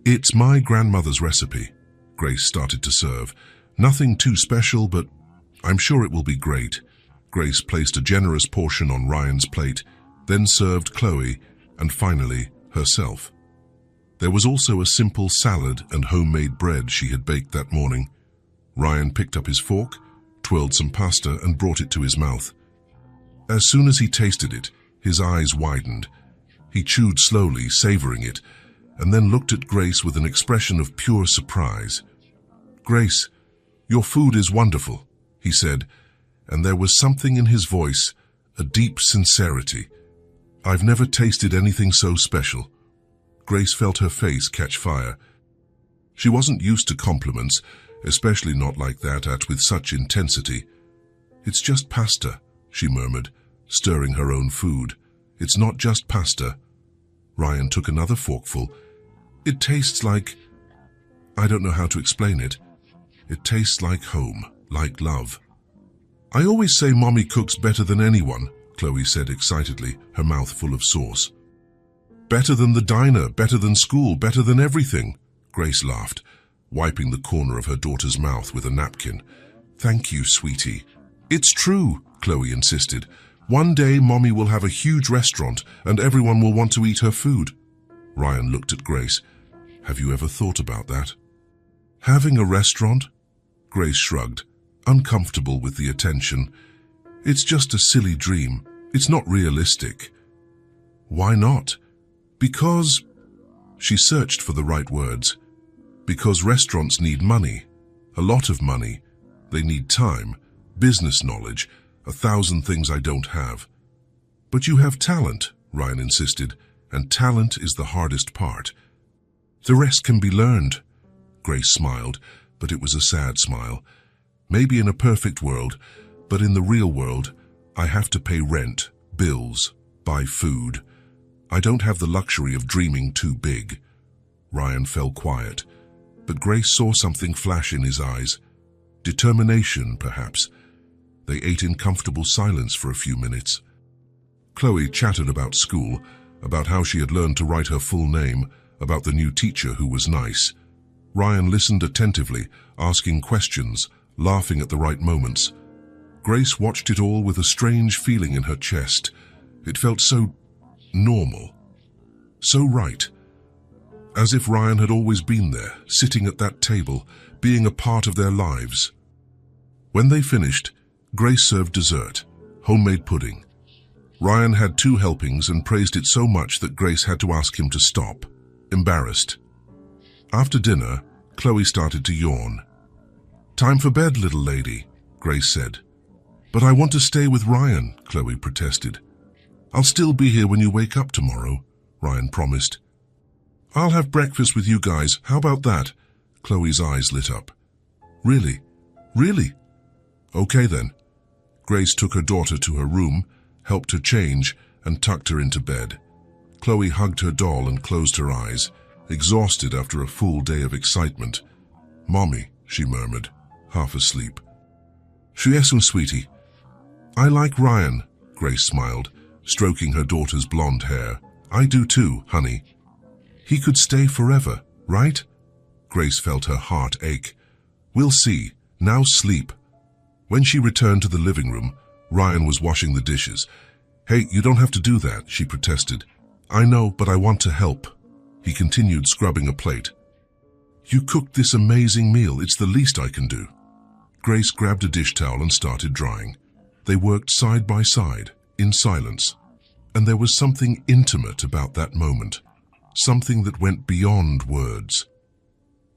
"It's my grandmother's recipe." Grace started to serve. "Nothing too special, but I'm sure it will be great." Grace placed a generous portion on Ryan's plate, then served Chloe, and finally herself. There was also a simple salad and homemade bread she had baked that morning. Ryan picked up his fork, twirled some pasta, and brought it to his mouth. As soon as he tasted it, his eyes widened. He chewed slowly, savoring it, and then looked at Grace with an expression of pure surprise. "Grace, your food is wonderful," he said, and there was something in his voice, a deep sincerity. "I've never tasted anything so special." Grace felt her face catch fire. She wasn't used to compliments, especially not like that with such intensity. "It's just pasta," she murmured, stirring her own food. "It's not just pasta." Ryan took another forkful. "It tastes like... I don't know how to explain it. It tastes like home, like love." "I always say Mommy cooks better than anyone," Chloe said excitedly, her mouth full of sauce. "Better than the diner, better than school, better than everything," Grace laughed, wiping the corner of her daughter's mouth with a napkin. "Thank you, sweetie." "It's true," Chloe insisted. "One day Mommy will have a huge restaurant and everyone will want to eat her food." Ryan looked at Grace. "Have you ever thought about that?" "Having a restaurant?" Grace shrugged, uncomfortable with the attention. "It's just a silly dream. It's not realistic." "Why not?" "Because..." She searched for the right words. "Because restaurants need money. A lot of money. They need time, business knowledge, 1,000 things I don't have." "But you have talent," Ryan insisted, "and talent is the hardest part. The rest can be learned." Grace smiled, but it was a sad smile. "Maybe in a perfect world, but in the real world, I have to pay rent, bills, buy food. I don't have the luxury of dreaming too big." Ryan fell quiet, but Grace saw something flash in his eyes. Determination, perhaps. They ate in comfortable silence for a few minutes. Chloe chattered about school, about how she had learned to write her full name, about the new teacher who was nice. Ryan listened attentively, asking questions, laughing at the right moments. Grace watched it all with a strange feeling in her chest. It felt so normal, so right. As if Ryan had always been there, sitting at that table, being a part of their lives. When they finished, Grace served dessert, homemade pudding. Ryan had 2 helpings and praised it so much that Grace had to ask him to stop, embarrassed. After dinner, Chloe started to yawn. "Time for bed, little lady," Grace said. "But I want to stay with Ryan," Chloe protested. "I'll still be here when you wake up tomorrow," Ryan promised. "I'll have breakfast with you guys, how about that?" Chloe's eyes lit up. "Really? Really? Okay then." Grace took her daughter to her room, helped her change, and tucked her into bed. Chloe hugged her doll and closed her eyes, exhausted after a full day of excitement. "Mommy," she murmured, half asleep. "Yes, sweetie." "I like Ryan," Grace smiled, stroking her daughter's blonde hair. "I do too, honey." "He could stay forever, right?" Grace felt her heart ache. "We'll see. Now sleep." When she returned to the living room, Ryan was washing the dishes. "Hey, you don't have to do that," she protested. "I know, but I want to help." He continued scrubbing a plate. "You cooked this amazing meal. It's the least I can do." Grace grabbed a dish towel and started drying. They worked side by side, in silence. And there was something intimate about that moment, something that went beyond words.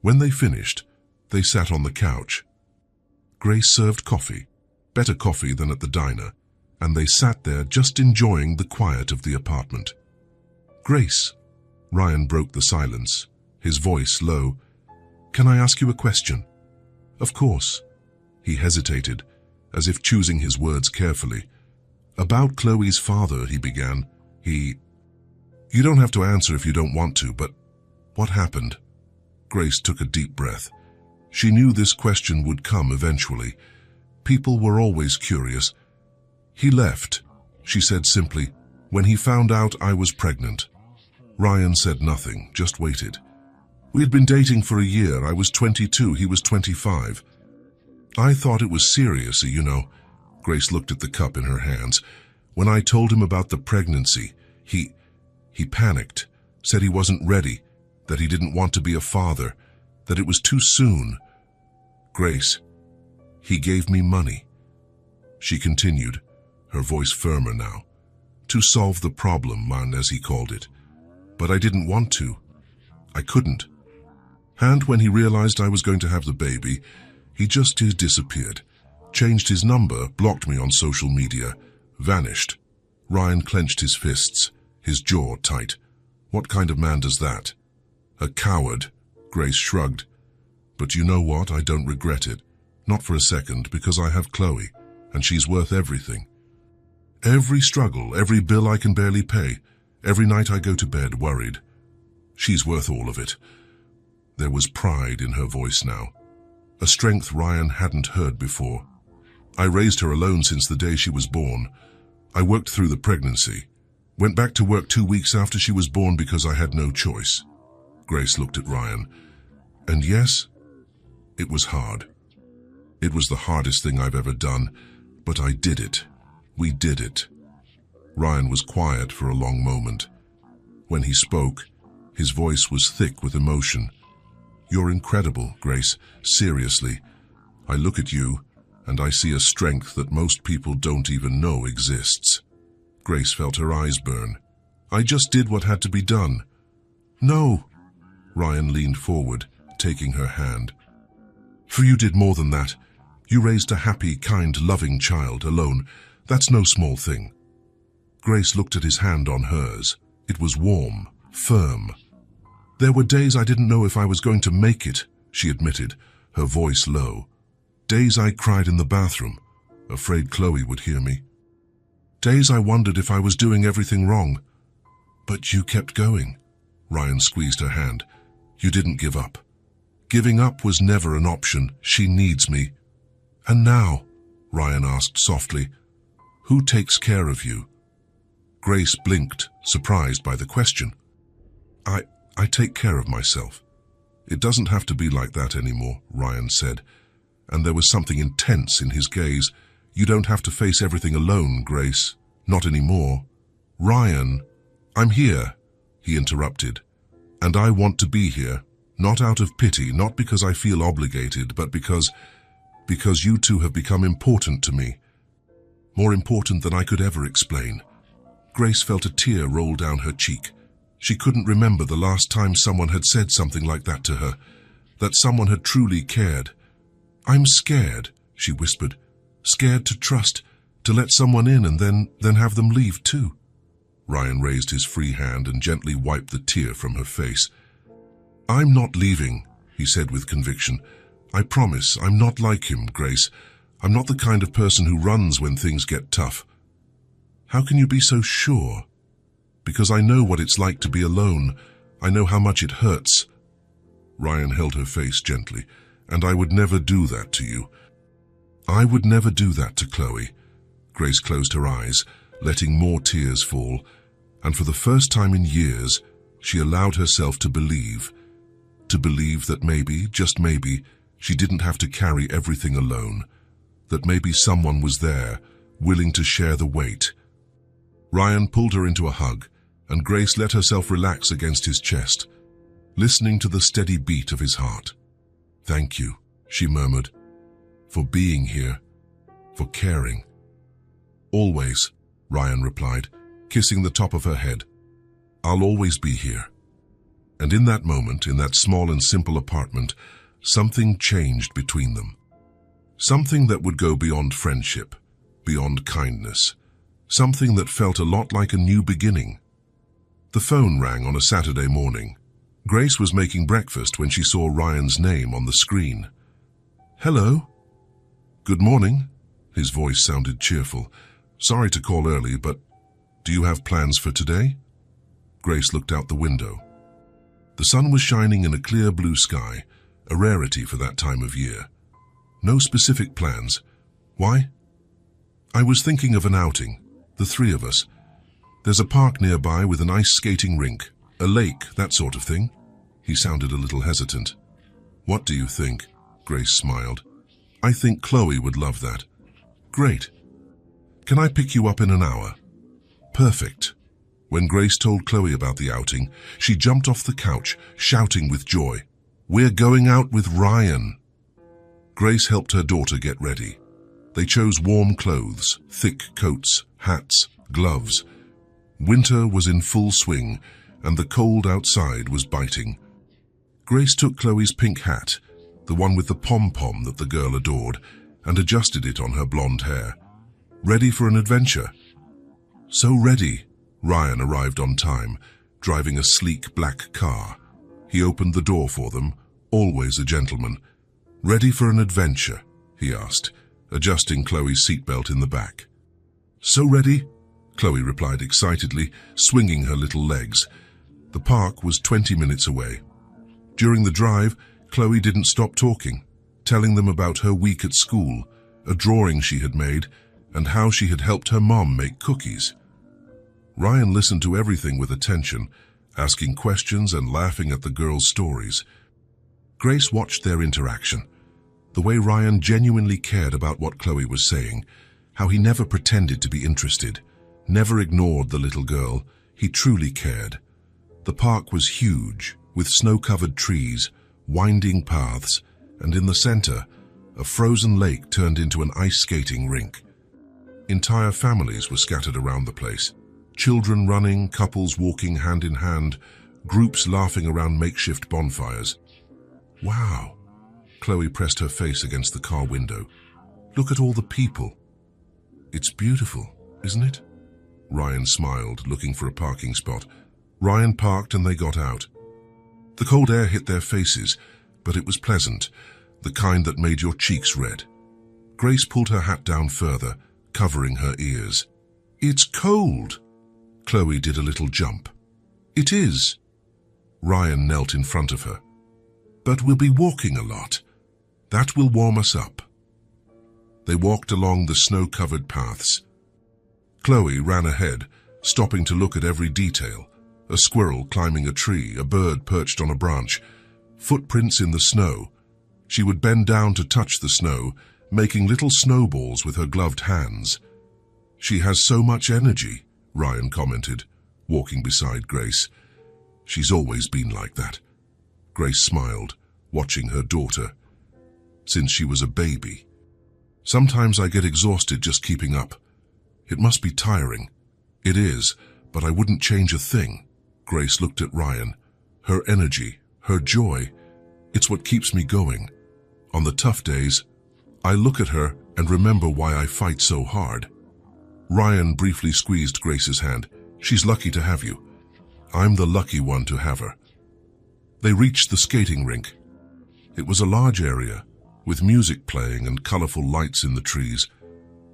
When they finished, they sat on the couch. Grace served coffee, better coffee than at the diner, and they sat there just enjoying the quiet of the apartment. "Grace," Ryan broke the silence, his voice low, "can I ask you a question?" "Of course." He hesitated, as if choosing his words carefully. "About Chloe's father," he began. You don't have to answer if you don't want to, but what happened?" Grace took a deep breath. She knew this question would come eventually. People were always curious. "He left," she said simply, "when he found out I was pregnant." Ryan said nothing, just waited. "We had been dating for a year. I was 22, he was 25. I thought it was serious, you know." Grace looked at the cup in her hands. "When I told him about the pregnancy, he panicked, said he wasn't ready, that he didn't want to be a father, that it was too soon. Grace, he gave me money." She continued, her voice firmer now, "to solve the problem, man, as he called it. But I didn't want to. I couldn't. And when he realized I was going to have the baby, he just disappeared, changed his number, blocked me on social media, vanished." Ryan clenched his fists, his jaw tight. "What kind of man does that?" "A coward," Grace shrugged. "But you know what? I don't regret it. Not for a second, because I have Chloe, and she's worth everything. Every struggle, every bill I can barely pay, every night I go to bed worried. She's worth all of it." There was pride in her voice now, a strength Ryan hadn't heard before. "I raised her alone since the day she was born. I worked through the pregnancy. Went back to work 2 weeks after she was born because I had no choice." Grace looked at Ryan. "And yes, it was hard. It was the hardest thing I've ever done, but I did it. We did it." Ryan was quiet for a long moment. When he spoke, his voice was thick with emotion. "You're incredible, Grace. Seriously. I look at you, and I see a strength that most people don't even know exists." Grace felt her eyes burn. "I just did what had to be done." "No." Ryan leaned forward, taking her hand. "For you did more than that. You raised a happy, kind, loving child alone. That's no small thing." Grace looked at his hand on hers. It was warm, firm. "There were days I didn't know if I was going to make it," she admitted, her voice low. "Days I cried in the bathroom, afraid Chloe would hear me. Days I wondered if I was doing everything wrong. But you kept going." Ryan squeezed her hand. "You didn't give up. Giving up was never an option. She needs me." "And now," Ryan asked softly, "who takes care of you?" Grace blinked, surprised by the question. I take care of myself. It doesn't have to be like that anymore," Ryan said, and there was something intense in his gaze. "You don't have to face everything alone, Grace. Not anymore." "Ryan, I'm here," he interrupted. "And I want to be here, Not out of pity, not because I feel obligated, but because you two have become important to me. More important than I could ever explain. Grace felt a tear roll down her cheek. She couldn't remember the last time someone had said something like that to her, that someone had truly cared. "I'm scared," she whispered. "Scared to trust, to let someone in and then have them leave too." Ryan raised his free hand and gently wiped the tear from her face. "I'm not leaving," he said with conviction. "I promise, I'm not like him, Grace. I'm not the kind of person who runs when things get tough." "How can you be so sure?" "Because I know what it's like to be alone. I know how much it hurts." Ryan held her face gently. "And I would never do that to you." "I would never do that to Chloe." Grace closed her eyes, letting more tears fall, and for the first time in years, she allowed herself to believe that maybe, just maybe, she didn't have to carry everything alone, that maybe someone was there, willing to share the weight. Ryan pulled her into a hug, and Grace let herself relax against his chest, listening to the steady beat of his heart. "Thank you," she murmured, "for being here, for caring." "Always," Ryan replied, kissing the top of her head. "I'll always be here." And in that moment, in that small and simple apartment, something changed between them. Something that would go beyond friendship, beyond kindness. Something that felt a lot like a new beginning. The phone rang on a Saturday morning. Grace was making breakfast when she saw Ryan's name on the screen. "Hello?" "Good morning." His voice sounded cheerful. "Sorry to call early, but do you have plans for today?" Grace looked out the window. The sun was shining in a clear blue sky, a rarity for that time of year. "No specific plans. Why?" "I was thinking of an outing, the three of us. There's a park nearby with an ice skating rink, a lake, that sort of thing." He sounded a little hesitant. "What do you think?" Grace smiled. "I think Chloe would love that." "Great. Can I pick you up in an hour?" "Perfect." When Grace told Chloe about the outing, she jumped off the couch, shouting with joy, "We're going out with Ryan!" Grace helped her daughter get ready. They chose warm clothes, thick coats, hats, gloves. Winter was in full swing, and the cold outside was biting. Grace took Chloe's pink hat, the one with the pom-pom that the girl adored, and adjusted it on her blonde hair. Ready for an adventure? So ready. Ryan arrived on time, driving a sleek black car. He opened the door for them, always a gentleman. "Ready for an adventure?" he asked, adjusting Chloe's seatbelt in the back. "So ready," Chloe replied excitedly, swinging her little legs. The park was 20 minutes away. During the drive, Chloe didn't stop talking, telling them about her week at school, a drawing she had made, and how she had helped her mom make cookies. Ryan listened to everything with attention, asking questions and laughing at the girls' stories. Grace watched their interaction, the way Ryan genuinely cared about what Chloe was saying, how he never pretended to be interested, never ignored the little girl. He truly cared. The park was huge, with snow-covered trees, winding paths, and in the center, a frozen lake turned into an ice skating rink. Entire families were scattered around the place. Children running, couples walking hand in hand, groups laughing around makeshift bonfires. "Wow." Chloe pressed her face against the car window. "Look at all the people." "It's beautiful, isn't it?" Ryan smiled, looking for a parking spot. Ryan parked and they got out. The cold air hit their faces, but it was pleasant, the kind that made your cheeks red. Grace pulled her hat down further, covering her ears. "It's cold." Chloe did a little jump. "It is." Ryan knelt in front of her. "But we'll be walking a lot. That will warm us up." They walked along the snow-covered paths. Chloe ran ahead, stopping to look at every detail. A squirrel climbing a tree, a bird perched on a branch, footprints in the snow. She would bend down to touch the snow, making little snowballs with her gloved hands. "She has so much energy," Ryan commented, walking beside Grace. "She's always been like that." Grace smiled, watching her daughter. Since she was a baby. Sometimes I get exhausted just keeping up. It must be tiring. It is, but I wouldn't change a thing. Grace looked at Ryan. Her energy, her joy, it's what keeps me going. On the tough days, I look at her and remember why I fight so hard. Ryan briefly squeezed Grace's hand. She's lucky to have you. I'm the lucky one to have her. They reached the skating rink. It was a large area, with music playing and colorful lights in the trees.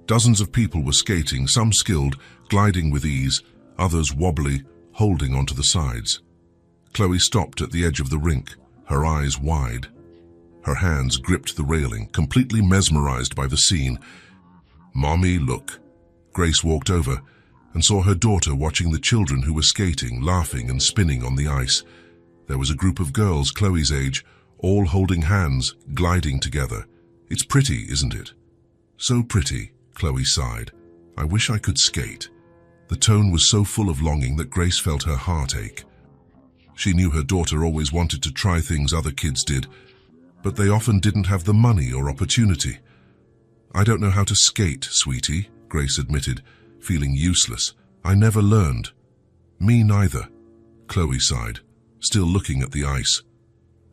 Dozens of people were skating, some skilled, gliding with ease, others wobbly, holding onto the sides. Chloe stopped at the edge of the rink, her eyes wide. Her hands gripped the railing, completely mesmerized by the scene. "Mommy, look." Grace walked over and saw her daughter watching the children who were skating, laughing and spinning on the ice. There was a group of girls Chloe's age, all holding hands, gliding together. "It's pretty, isn't it?" "So pretty," Chloe sighed. "I wish I could skate." The tone was so full of longing that Grace felt her heart ache. She knew her daughter always wanted to try things other kids did, but they often didn't have the money or opportunity. "I don't know how to skate, sweetie," Grace admitted, feeling useless. "I never learned." "Me neither," Chloe sighed, still looking at the ice.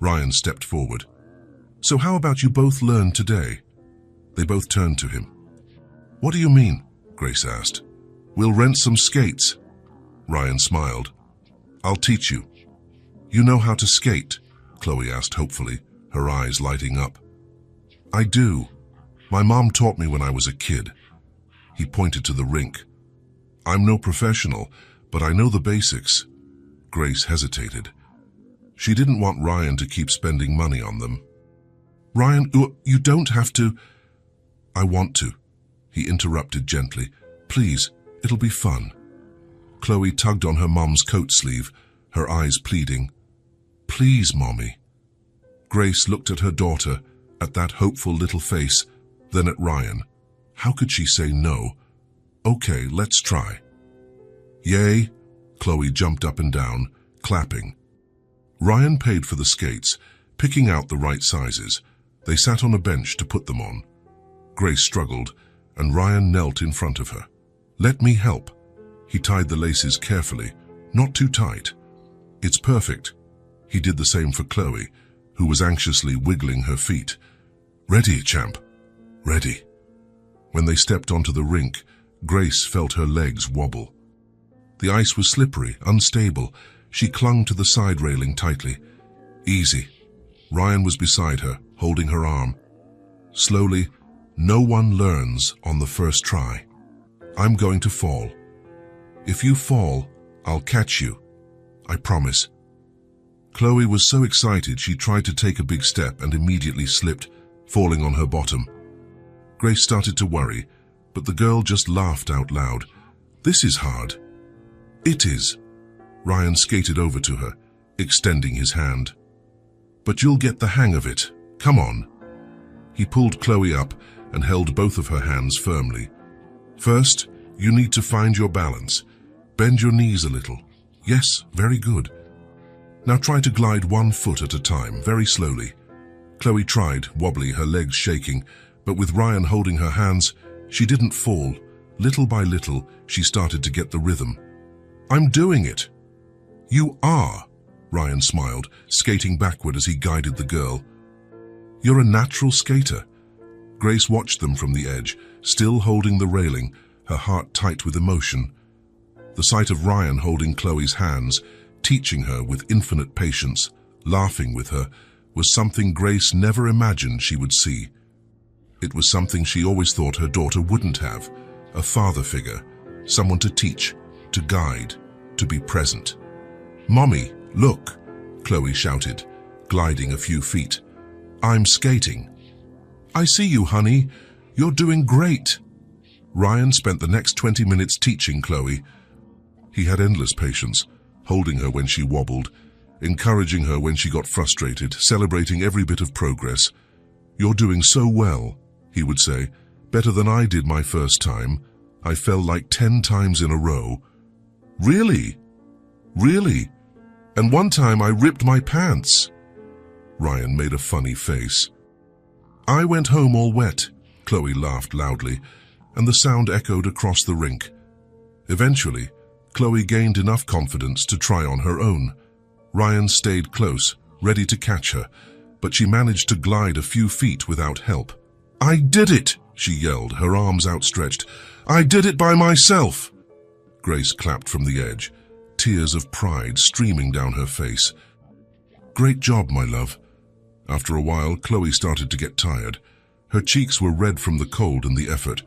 Ryan stepped forward. "So how about you both learn today?" They both turned to him. "What do you mean?" Grace asked. "We'll rent some skates." Ryan smiled. "I'll teach you." "You know how to skate?" Chloe asked hopefully, her eyes lighting up. "I do. My mom taught me when I was a kid." He pointed to the rink. "I'm no professional, but I know the basics." Grace hesitated. She didn't want Ryan to keep spending money on them. "Ryan, you don't have to." "I want to," he interrupted gently. "Please, it'll be fun." Chloe tugged on her mom's coat sleeve, her eyes pleading. "Please, Mommy." Grace looked at her daughter, at that hopeful little face, then at Ryan. How could she say no? "Okay, let's try." "Yay!" Chloe jumped up and down, clapping. Ryan paid for the skates, picking out the right sizes. They sat on a bench to put them on. Grace struggled, and Ryan knelt in front of her. "Let me help." He tied the laces carefully, not too tight. "It's perfect." He did the same for Chloe, who was anxiously wiggling her feet. "Ready, champ." "Ready." When they stepped onto the rink, Grace felt her legs wobble. The ice was slippery, unstable. She clung to the side railing tightly. "Easy." Ryan was beside her, holding her arm. Slowly, no one learns on the first try. "I'm going to fall. If you fall, I'll catch you. I promise." Chloe was so excited she tried to take a big step and immediately slipped, falling on her bottom. Grace started to worry, but the girl just laughed out loud. "This is hard." "It is." Ryan skated over to her, extending his hand. "But you'll get the hang of it. Come on." He pulled Chloe up and held both of her hands firmly. "First, you need to find your balance. Bend your knees a little. Yes, very good. Now try to glide 1 foot at a time, very slowly." Chloe tried, wobbly, her legs shaking, but with Ryan holding her hands, she didn't fall. Little by little, she started to get the rhythm. "I'm doing it." "You are," Ryan smiled, skating backward as he guided the girl. "You're a natural skater." Grace watched them from the edge, still holding the railing, her heart tight with emotion. The sight of Ryan holding Chloe's hands, teaching her with infinite patience, laughing with her, was something Grace never imagined she would see. It was something she always thought her daughter wouldn't have, a father figure, someone to teach, to guide, to be present. "Mommy, look," Chloe shouted, gliding a few feet. "I'm skating." "I see you, honey. You're doing great." Ryan spent the next 20 minutes teaching Chloe. He had endless patience, holding her when she wobbled, encouraging her when she got frustrated, celebrating every bit of progress. "You're doing so well," he would say, "better than I did my first time. I fell like 10 times in a row." "Really? Really? And one time I ripped my pants." Ryan made a funny face. I went home all wet, Chloe laughed loudly, and the sound echoed across the rink. Eventually, Chloe gained enough confidence to try on her own. Ryan stayed close, ready to catch her, but she managed to glide a few feet without help. I did it, she yelled, her arms outstretched. I did it by myself. Grace clapped from the edge, tears of pride streaming down her face. Great job, my love. After a while, Chloe started to get tired. Her cheeks were red from the cold and the effort.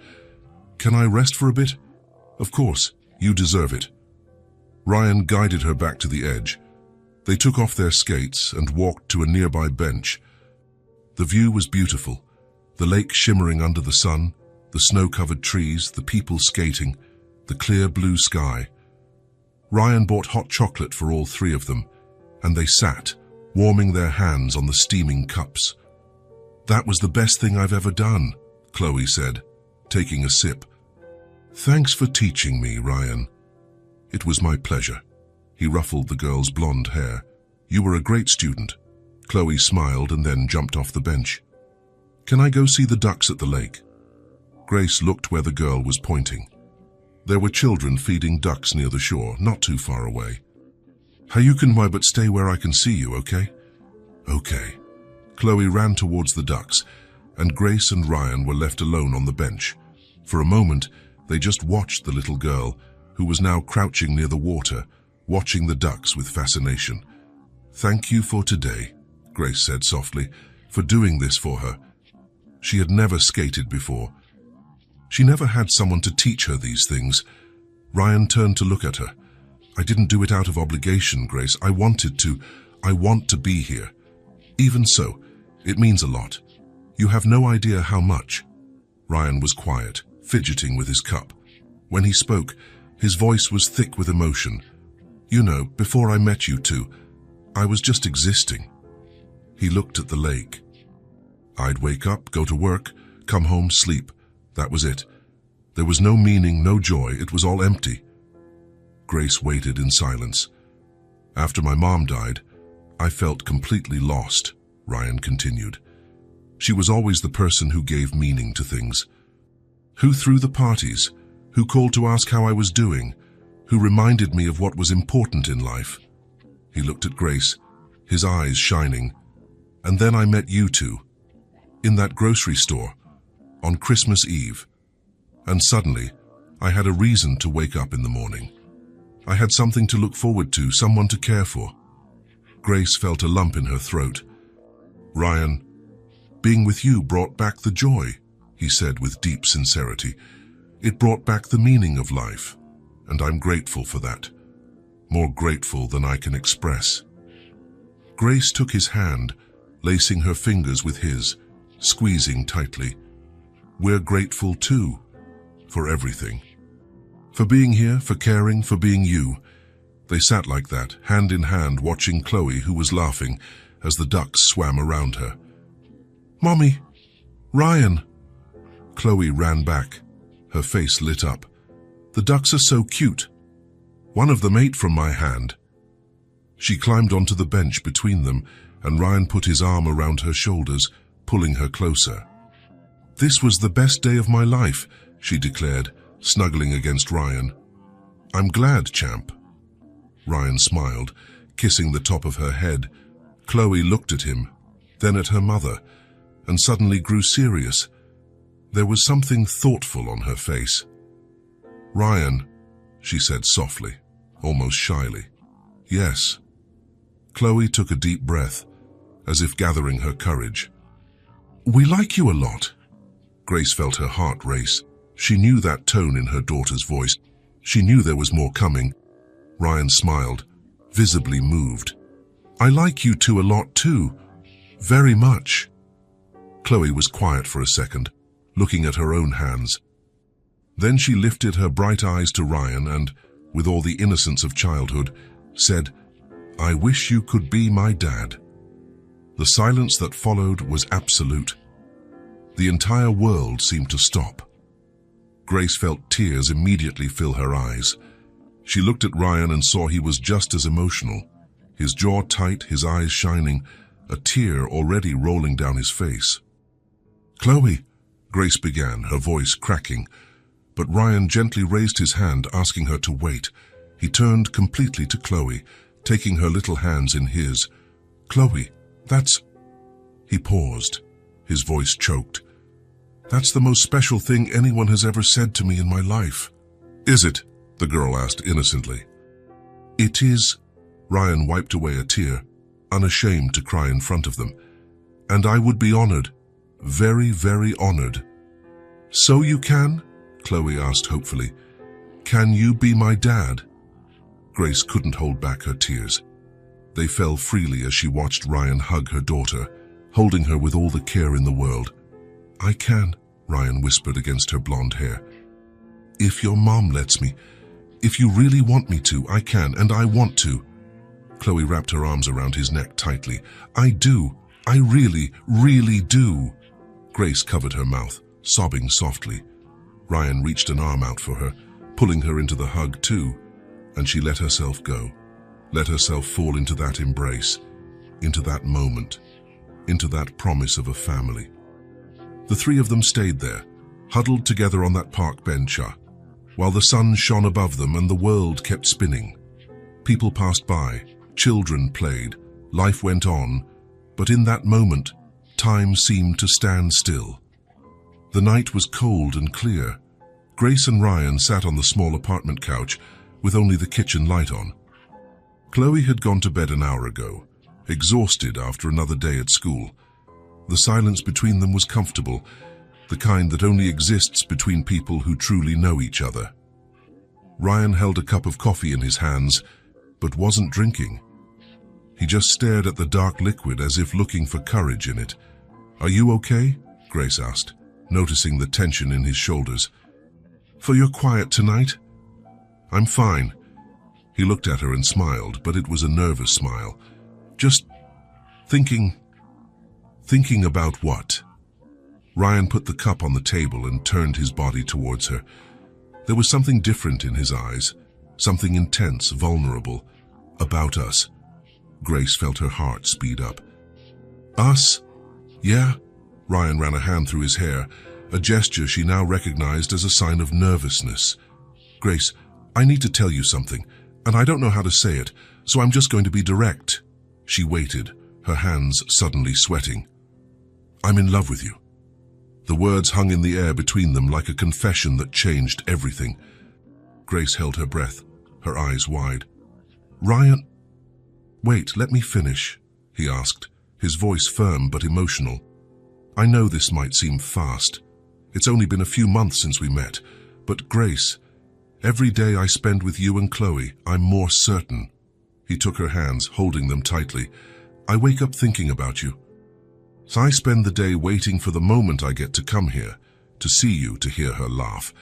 Can I rest for a bit? Of course, you deserve it. Ryan guided her back to the edge. They took off their skates and walked to a nearby bench. The view was beautiful, the lake shimmering under the sun, the snow-covered trees, the people skating, the clear blue sky. Ryan bought hot chocolate for all three of them, and they sat, warming their hands on the steaming cups. That was the best thing I've ever done, Chloe said, taking a sip. Thanks for teaching me, Ryan. It was my pleasure. He ruffled the girl's blonde hair. You were a great student. Chloe smiled and then jumped off the bench. Can I go see the ducks at the lake? Grace looked where the girl was pointing. There were children feeding ducks near the shore, not too far away. You can but stay where I can see you, okay? Okay. Chloe ran towards the ducks, and Grace and Ryan were left alone on the bench. For a moment, they just watched the little girl, who was now crouching near the water, watching the ducks with fascination. Thank you for today, Grace said softly, for doing this for her. She had never skated before. She never had someone to teach her these things. Ryan turned to look at her. I didn't do it out of obligation, Grace. I wanted to. I want to be here. Even so, it means a lot. You have no idea how much. Ryan was quiet, fidgeting with his cup. When he spoke, his voice was thick with emotion. You know, before I met you two, I was just existing. He looked at the lake. I'd wake up, go to work, come home, sleep. That was it. There was no meaning, no joy. It was all empty. Grace waited in silence. After my mom died, I felt completely lost, Ryan continued. She was always the person who gave meaning to things. Who threw the parties, who called to ask how I was doing, who reminded me of what was important in life. He looked at Grace, his eyes shining. And then I met you two, in that grocery store, on Christmas Eve. And suddenly, I had a reason to wake up in the morning. I had something to look forward to, someone to care for. Grace felt a lump in her throat. Ryan, being with you brought back the joy, he said with deep sincerity. It brought back the meaning of life, and I'm grateful for that. More grateful than I can express. Grace took his hand, lacing her fingers with his, squeezing tightly. We're grateful too, for everything. For being here, for caring, for being you. They sat like that, hand in hand, watching Chloe, who was laughing, as the ducks swam around her. Mommy! Ryan! Chloe ran back. Her face lit up. The ducks are so cute. One of them ate from my hand. She climbed onto the bench between them, and Ryan put his arm around her shoulders, pulling her closer. This was the best day of my life, she declared, snuggling against Ryan. I'm glad, champ. Ryan smiled, kissing the top of her head. Chloe looked at him, then at her mother, and suddenly grew serious. There was something thoughtful on her face. Ryan, she said softly, almost shyly. Yes. Chloe took a deep breath, as if gathering her courage. We like you a lot. Grace felt her heart race. She knew that tone in her daughter's voice. She knew there was more coming. Ryan smiled, visibly moved. I like you two a lot too. Very much. Chloe was quiet for a second, looking at her own hands. Then she lifted her bright eyes to Ryan and, with all the innocence of childhood, said, I wish you could be my dad. The silence that followed was absolute. The entire world seemed to stop. Grace felt tears immediately fill her eyes. She looked at Ryan and saw he was just as emotional, his jaw tight, his eyes shining, a tear already rolling down his face. "Chloe," Grace began, her voice cracking, but Ryan gently raised his hand, asking her to wait. He turned completely to Chloe, taking her little hands in his. "Chloe, that's—" He paused, his voice choked. "That's the most special thing anyone has ever said to me in my life." "Is it?" the girl asked innocently. "It is." Ryan wiped away a tear, unashamed to cry in front of them. "And I would be honored, very, very honored." "So you can?" Chloe asked hopefully. "Can you be my dad?" Grace couldn't hold back her tears. They fell freely as she watched Ryan hug her daughter, holding her with all the care in the world. "I can," Ryan whispered against her blonde hair. "If your mom lets me. If you really want me to, I can, and I want to." Chloe wrapped her arms around his neck tightly. "I do. I really, really do." Grace covered her mouth, sobbing softly. Ryan reached an arm out for her, pulling her into the hug too, and she let herself go, let herself fall into that embrace, into that moment, into that promise of a family. The three of them stayed there, huddled together on that park bench, while the sun shone above them and the world kept spinning. People passed by, children played, life went on, but in that moment, time seemed to stand still. The night was cold and clear. Grace and Ryan sat on the small apartment couch with only the kitchen light on. Chloe had gone to bed an hour ago, exhausted after another day at school. The silence between them was comfortable, the kind that only exists between people who truly know each other. Ryan held a cup of coffee in his hands, but wasn't drinking. He just stared at the dark liquid as if looking for courage in it. "Are you okay?" Grace asked, noticing the tension in his shoulders. "For your quiet tonight?" "I'm fine." He looked at her and smiled, but it was a nervous smile. "Just thinking about what?" Ryan put the cup on the table and turned his body towards her. There was something different in his eyes, something intense, vulnerable, about us. Grace felt her heart speed up. "Us? Yeah?" Ryan ran a hand through his hair, a gesture she now recognized as a sign of nervousness. "Grace, I need to tell you something, and I don't know how to say it, so I'm just going to be direct." She waited, her hands suddenly sweating. "I'm in love with you." The words hung in the air between them like a confession that changed everything. Grace held her breath, her eyes wide. "Ryan—" "Wait, let me finish," he asked, his voice firm but emotional. "I know this might seem fast. It's only been a few months since we met, but Grace, every day I spend with you and Chloe, I'm more certain." He took her hands, holding them tightly. "I wake up thinking about you. So I spend the day waiting for the moment I get to come here, to see you, to hear her laugh.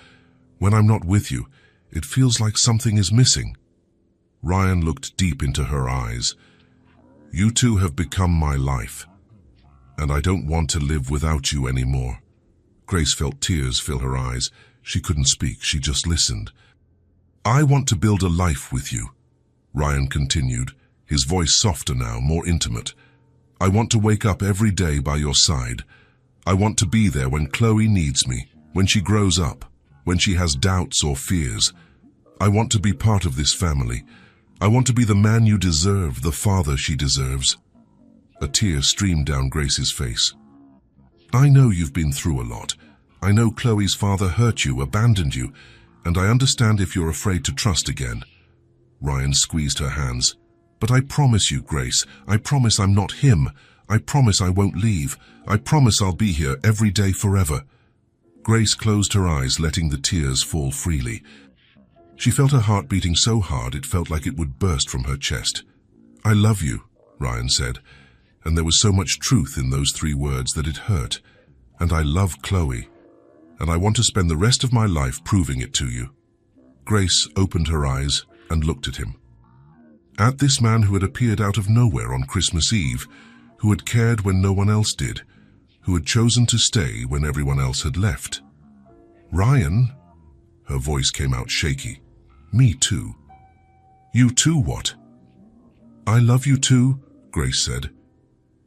When I'm not with you, it feels like something is missing." Ryan looked deep into her eyes. "You two have become my life, and I don't want to live without you anymore." Grace felt tears fill her eyes. She couldn't speak, she just listened. "I want to build a life with you," Ryan continued, his voice softer now, more intimate. "I want to wake up every day by your side. I want to be there when Chloe needs me, when she grows up, when she has doubts or fears. I want to be part of this family. I want to be the man you deserve, the father she deserves." A tear streamed down Grace's face. "I know you've been through a lot. I know Chloe's father hurt you, abandoned you, and I understand if you're afraid to trust again." Ryan squeezed her hands. "But I promise you, Grace, I promise I'm not him. I promise I won't leave. I promise I'll be here every day forever." Grace closed her eyes, letting the tears fall freely. She felt her heart beating so hard it felt like it would burst from her chest. "I love you," Ryan said, and there was so much truth in those 3 words that it hurt. "And I love Chloe, and I want to spend the rest of my life proving it to you." Grace opened her eyes and looked at him. At this man who had appeared out of nowhere on Christmas Eve, who had cared when no one else did, who had chosen to stay when everyone else had left. "Ryan," her voice came out shaky. "Me too." "You too what?" "I love you too," Grace said.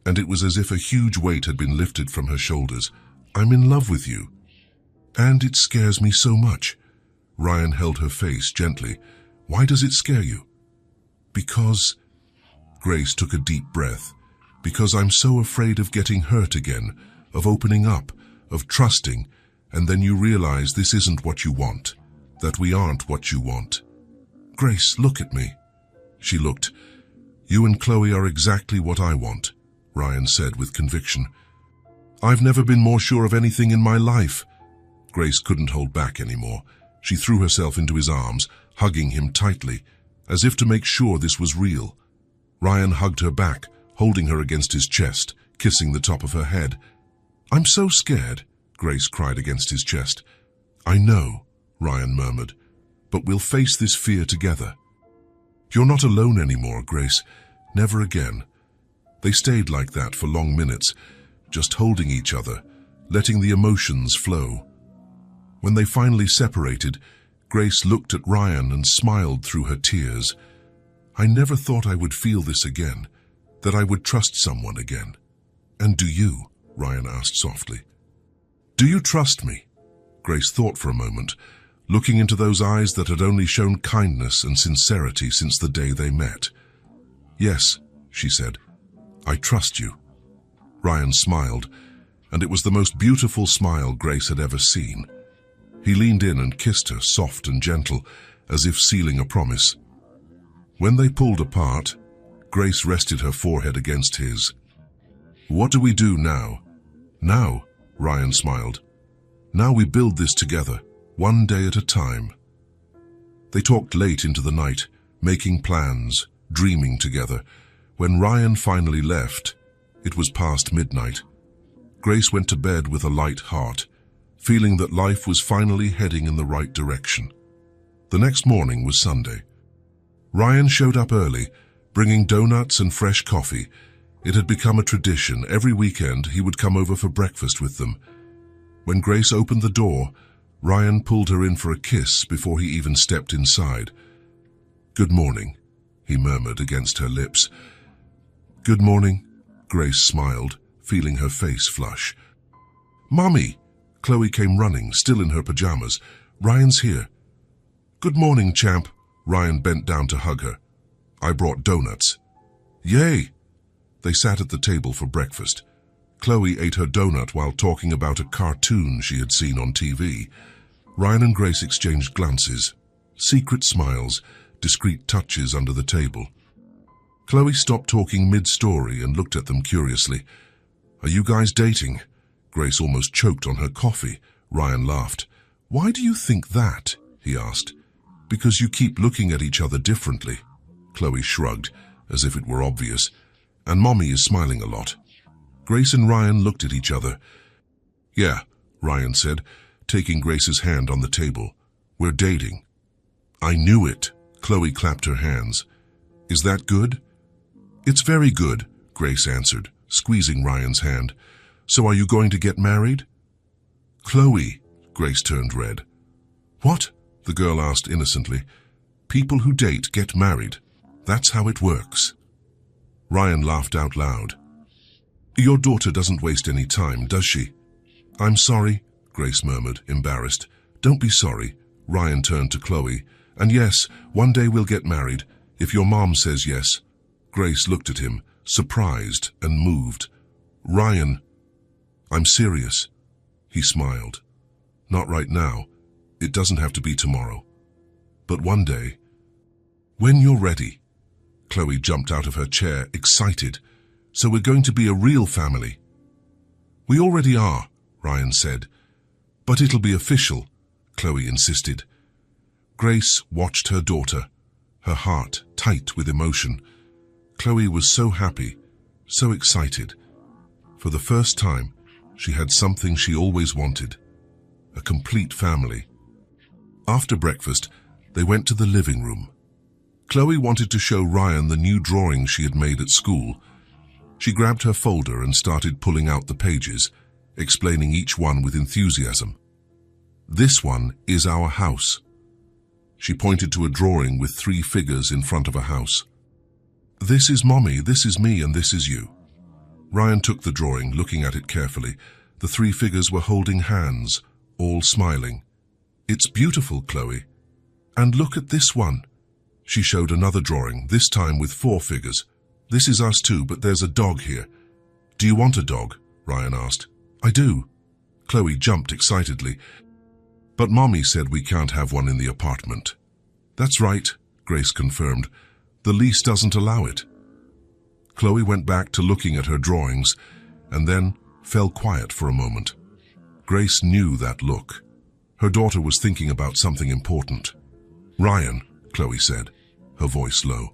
and it was as if a huge weight had been lifted from her shoulders. I'm in love with you. And it scares me so much. Ryan held her face gently. Why does it scare you? Because... Grace took a deep breath. Because I'm so afraid of getting hurt again, of opening up, of trusting, and then you realize this isn't what you want, that we aren't what you want. Grace, look at me. She looked. You and Chloe are exactly what I want, Ryan said with conviction. I've never been more sure of anything in my life. Grace couldn't hold back anymore. She threw herself into his arms, hugging him tightly, as if to make sure this was real. Ryan hugged her back, holding her against his chest, kissing the top of her head. I'm so scared, Grace cried against his chest. I know, Ryan murmured, but we'll face this fear together. You're not alone anymore, Grace. Never again. They stayed like that for long minutes, just holding each other, letting the emotions flow. When they finally separated, Grace looked at Ryan and smiled through her tears. I never thought I would feel this again, that I would trust someone again. And do you? Ryan asked softly. Do you trust me? Grace thought for a moment, looking into those eyes that had only shown kindness and sincerity since the day they met. Yes, she said. I trust you. Ryan smiled, and it was the most beautiful smile Grace had ever seen. He leaned in and kissed her, soft and gentle, as if sealing a promise. When they pulled apart, Grace rested her forehead against his. What do we do now? Now, Ryan smiled. Now we build this together, one day at a time. They talked late into the night, making plans, dreaming together. When Ryan finally left, it was past midnight. Grace went to bed with a light heart, feeling that life was finally heading in the right direction. The next morning was Sunday. Ryan showed up early, bringing donuts and fresh coffee. It had become a tradition. Every weekend he would come over for breakfast with them. When Grace opened the door, Ryan pulled her in for a kiss before he even stepped inside. Good morning, he murmured against her lips. Good morning, Grace smiled, feeling her face flush. Mommy! Chloe came running, still in her pajamas. Ryan's here. Good morning, champ. Ryan bent down to hug her. I brought donuts. Yay! They sat at the table for breakfast. Chloe ate her donut while talking about a cartoon she had seen on TV. Ryan and Grace exchanged glances, secret smiles, discreet touches under the table. Chloe stopped talking mid-story and looked at them curiously. Are you guys dating? Grace almost choked on her coffee. Ryan laughed. Why do you think that? He asked. Because you keep looking at each other differently. Chloe shrugged, as if it were obvious. And Mommy is smiling a lot. Grace and Ryan looked at each other. Yeah, Ryan said, taking Grace's hand on the table. We're dating. I knew it. Chloe clapped her hands. Is that good? It's very good, Grace answered, squeezing Ryan's hand. So are you going to get married? Chloe, Grace turned red. What? The girl asked innocently. People who date get married. That's how it works. Ryan laughed out loud. Your daughter doesn't waste any time, does she? I'm sorry, Grace murmured, embarrassed. Don't be sorry. Ryan turned to Chloe. And yes, one day we'll get married, if your mom says yes. Grace looked at him, surprised and moved. Ryan, I'm serious. He smiled. Not right now. It doesn't have to be tomorrow. But one day. When you're ready. Chloe jumped out of her chair, excited. So we're going to be a real family. We already are, Ryan said. But it'll be official, Chloe insisted. Grace watched her daughter, her heart tight with emotion. Chloe was so happy, so excited. For the first time, she had something she always wanted, a complete family. After breakfast, they went to the living room. Chloe wanted to show Ryan the new drawing she had made at school. She grabbed her folder and started pulling out the pages, explaining each one with enthusiasm. This one is our house. She pointed to a drawing with 3 figures in front of a house. This is Mommy, this is me, and this is you. Ryan took the drawing, looking at it carefully. The three figures were holding hands, all smiling. "It's beautiful, Chloe. And look at this one." She showed another drawing, this time with 4 figures. "This is us too, but there's a dog here." "Do you want a dog?" Ryan asked. "I do." Chloe jumped excitedly. "But Mommy said we can't have one in the apartment." "That's right," Grace confirmed. "The lease doesn't allow it." Chloe went back to looking at her drawings and then fell quiet for a moment. Grace knew that look. Her daughter was thinking about something important. "Ryan," Chloe said, her voice low.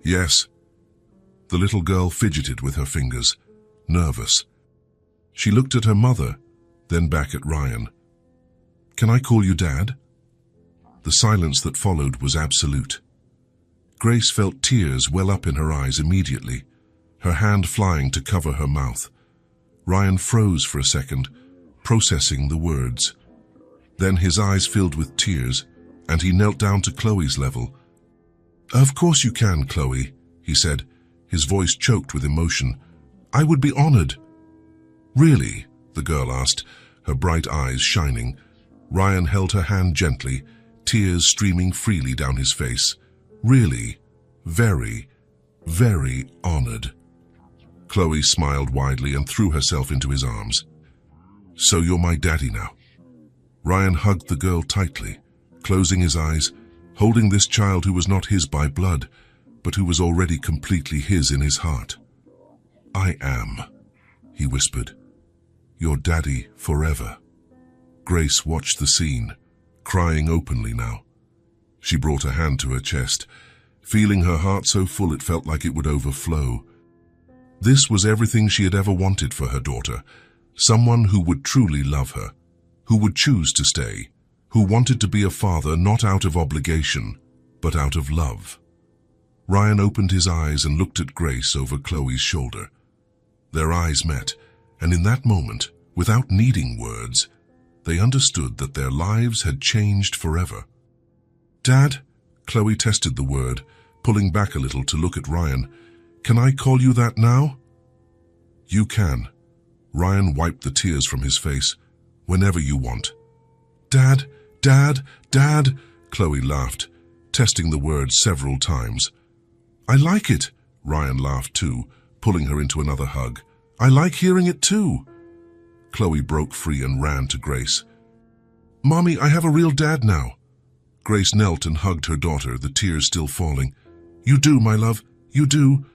"Yes." The little girl fidgeted with her fingers, nervous. She looked at her mother, then back at Ryan. "Can I call you Dad?" The silence that followed was absolute. Grace felt tears well up in her eyes immediately, her hand flying to cover her mouth. Ryan froze for a second, processing the words. Then his eyes filled with tears, and he knelt down to Chloe's level. "Of course you can, Chloe," he said, his voice choked with emotion. "I would be honored." "Really?" the girl asked, her bright eyes shining. Ryan held her hand gently, tears streaming freely down his face. "Really? Very, very honored." Chloe smiled widely and threw herself into his arms. "So you're my daddy now." Ryan hugged the girl tightly, closing his eyes, holding this child who was not his by blood, but who was already completely his in his heart. "I am," he whispered, "your daddy forever." Grace watched the scene, crying openly now. She brought a hand to her chest, feeling her heart so full it felt like it would overflow. This was everything she had ever wanted for her daughter, someone who would truly love her, who would choose to stay, who wanted to be a father not out of obligation, but out of love. Ryan opened his eyes and looked at Grace over Chloe's shoulder. Their eyes met, and in that moment, without needing words, they understood that their lives had changed forever. "Dad," Chloe tested the word, pulling back a little to look at Ryan. "Can I call you that now?" "You can." Ryan wiped the tears from his face. "Whenever you want." "Dad, Dad, Dad," Chloe laughed, testing the word several times. "I like it," Ryan laughed too, pulling her into another hug. "I like hearing it too." Chloe broke free and ran to Grace. "Mommy, I have a real dad now." Grace knelt and hugged her daughter, the tears still falling. "You do, my love, you do.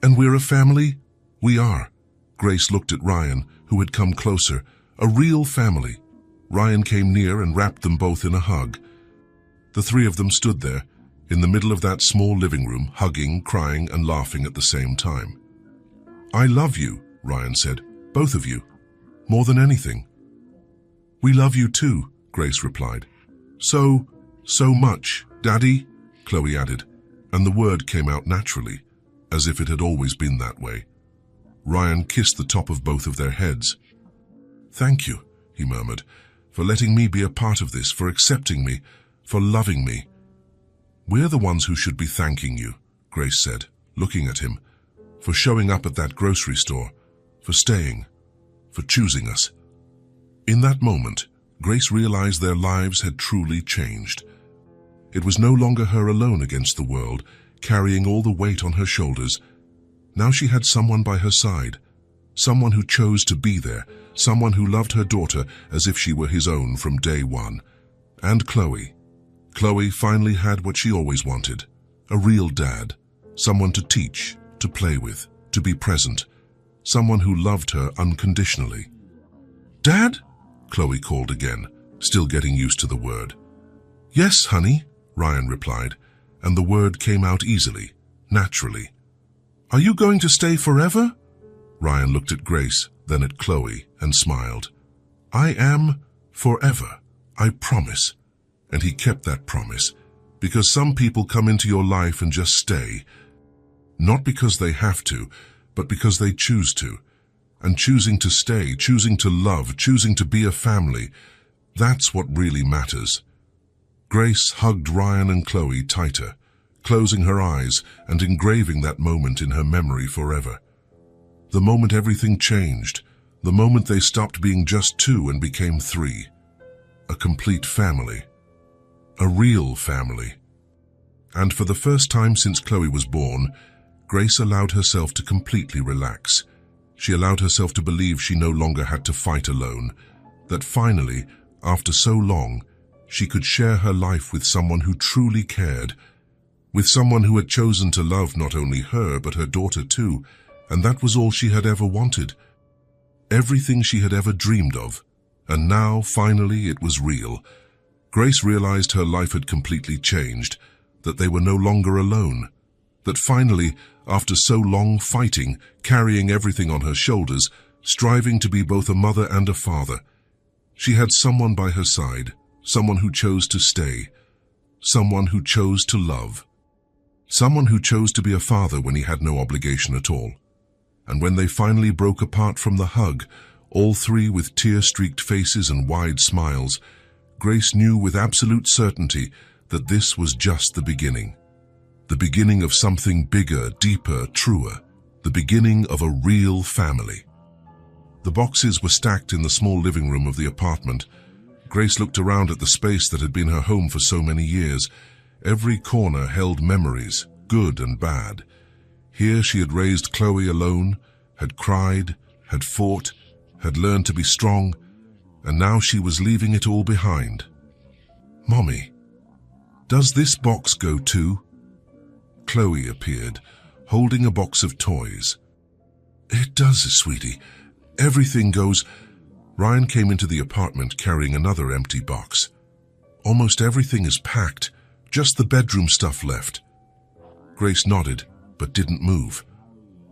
And we're a family?" "We are." Grace looked at Ryan, who had come closer. "A real family." Ryan came near and wrapped them both in a hug. The three of them stood there, in the middle of that small living room, hugging, crying, and laughing at the same time. "I love you," Ryan said. "Both of you. More than anything." "We love you too," Grace replied. So much, Daddy," Chloe added, and the word came out naturally, as if it had always been that way. Ryan kissed the top of both of their heads. "Thank you," he murmured, "for letting me be a part of this, for accepting me, for loving me." "We're the ones who should be thanking you," Grace said, looking at him, "for showing up at that grocery store, for staying, for choosing us." In that moment, Grace realized their lives had truly changed. It was no longer her alone against the world, carrying all the weight on her shoulders. Now she had someone by her side, someone who chose to be there, someone who loved her daughter as if she were his own from day one. And Chloe. Chloe finally had what she always wanted, a real dad, someone to teach, to play with, to be present, someone who loved her unconditionally. "Dad?" Chloe called again, still getting used to the word. "Yes, honey," Ryan replied, and the word came out easily, naturally. "Are you going to stay forever?" Ryan looked at Grace, then at Chloe, and smiled. "I am forever, I promise." And he kept that promise, because some people come into your life and just stay. Not because they have to, but because they choose to. And choosing to stay, choosing to love, choosing to be a family, that's what really matters. Grace hugged Ryan and Chloe tighter, closing her eyes and engraving that moment in her memory forever. The moment everything changed. The moment they stopped being just two and became three. A complete family. A real family. And for the first time since Chloe was born, Grace allowed herself to completely relax. She allowed herself to believe she no longer had to fight alone, that finally, after so long, she could share her life with someone who truly cared, with someone who had chosen to love not only her but her daughter too, and that was all she had ever wanted. Everything she had ever dreamed of, and now, finally, it was real. Grace realized her life had completely changed, that they were no longer alone, that finally, after so long fighting, carrying everything on her shoulders, striving to be both a mother and a father, she had someone by her side, someone who chose to stay, someone who chose to love, someone who chose to be a father when he had no obligation at all. And when they finally broke apart from the hug, all three with tear-streaked faces and wide smiles, Grace knew with absolute certainty that this was just the beginning of something bigger, deeper, truer, the beginning of a real family. The boxes were stacked in the small living room of the apartment. Grace looked around at the space that had been her home for so many years. Every corner held memories, good and bad. Here she had raised Chloe alone, had cried, had fought, had learned to be strong, and now she was leaving it all behind. "Mommy, does this box go too?" Chloe appeared, holding a box of toys. "It does, sweetie. Everything goes." Ryan came into the apartment carrying another empty box. "Almost everything is packed, just the bedroom stuff left." Grace nodded, but didn't move.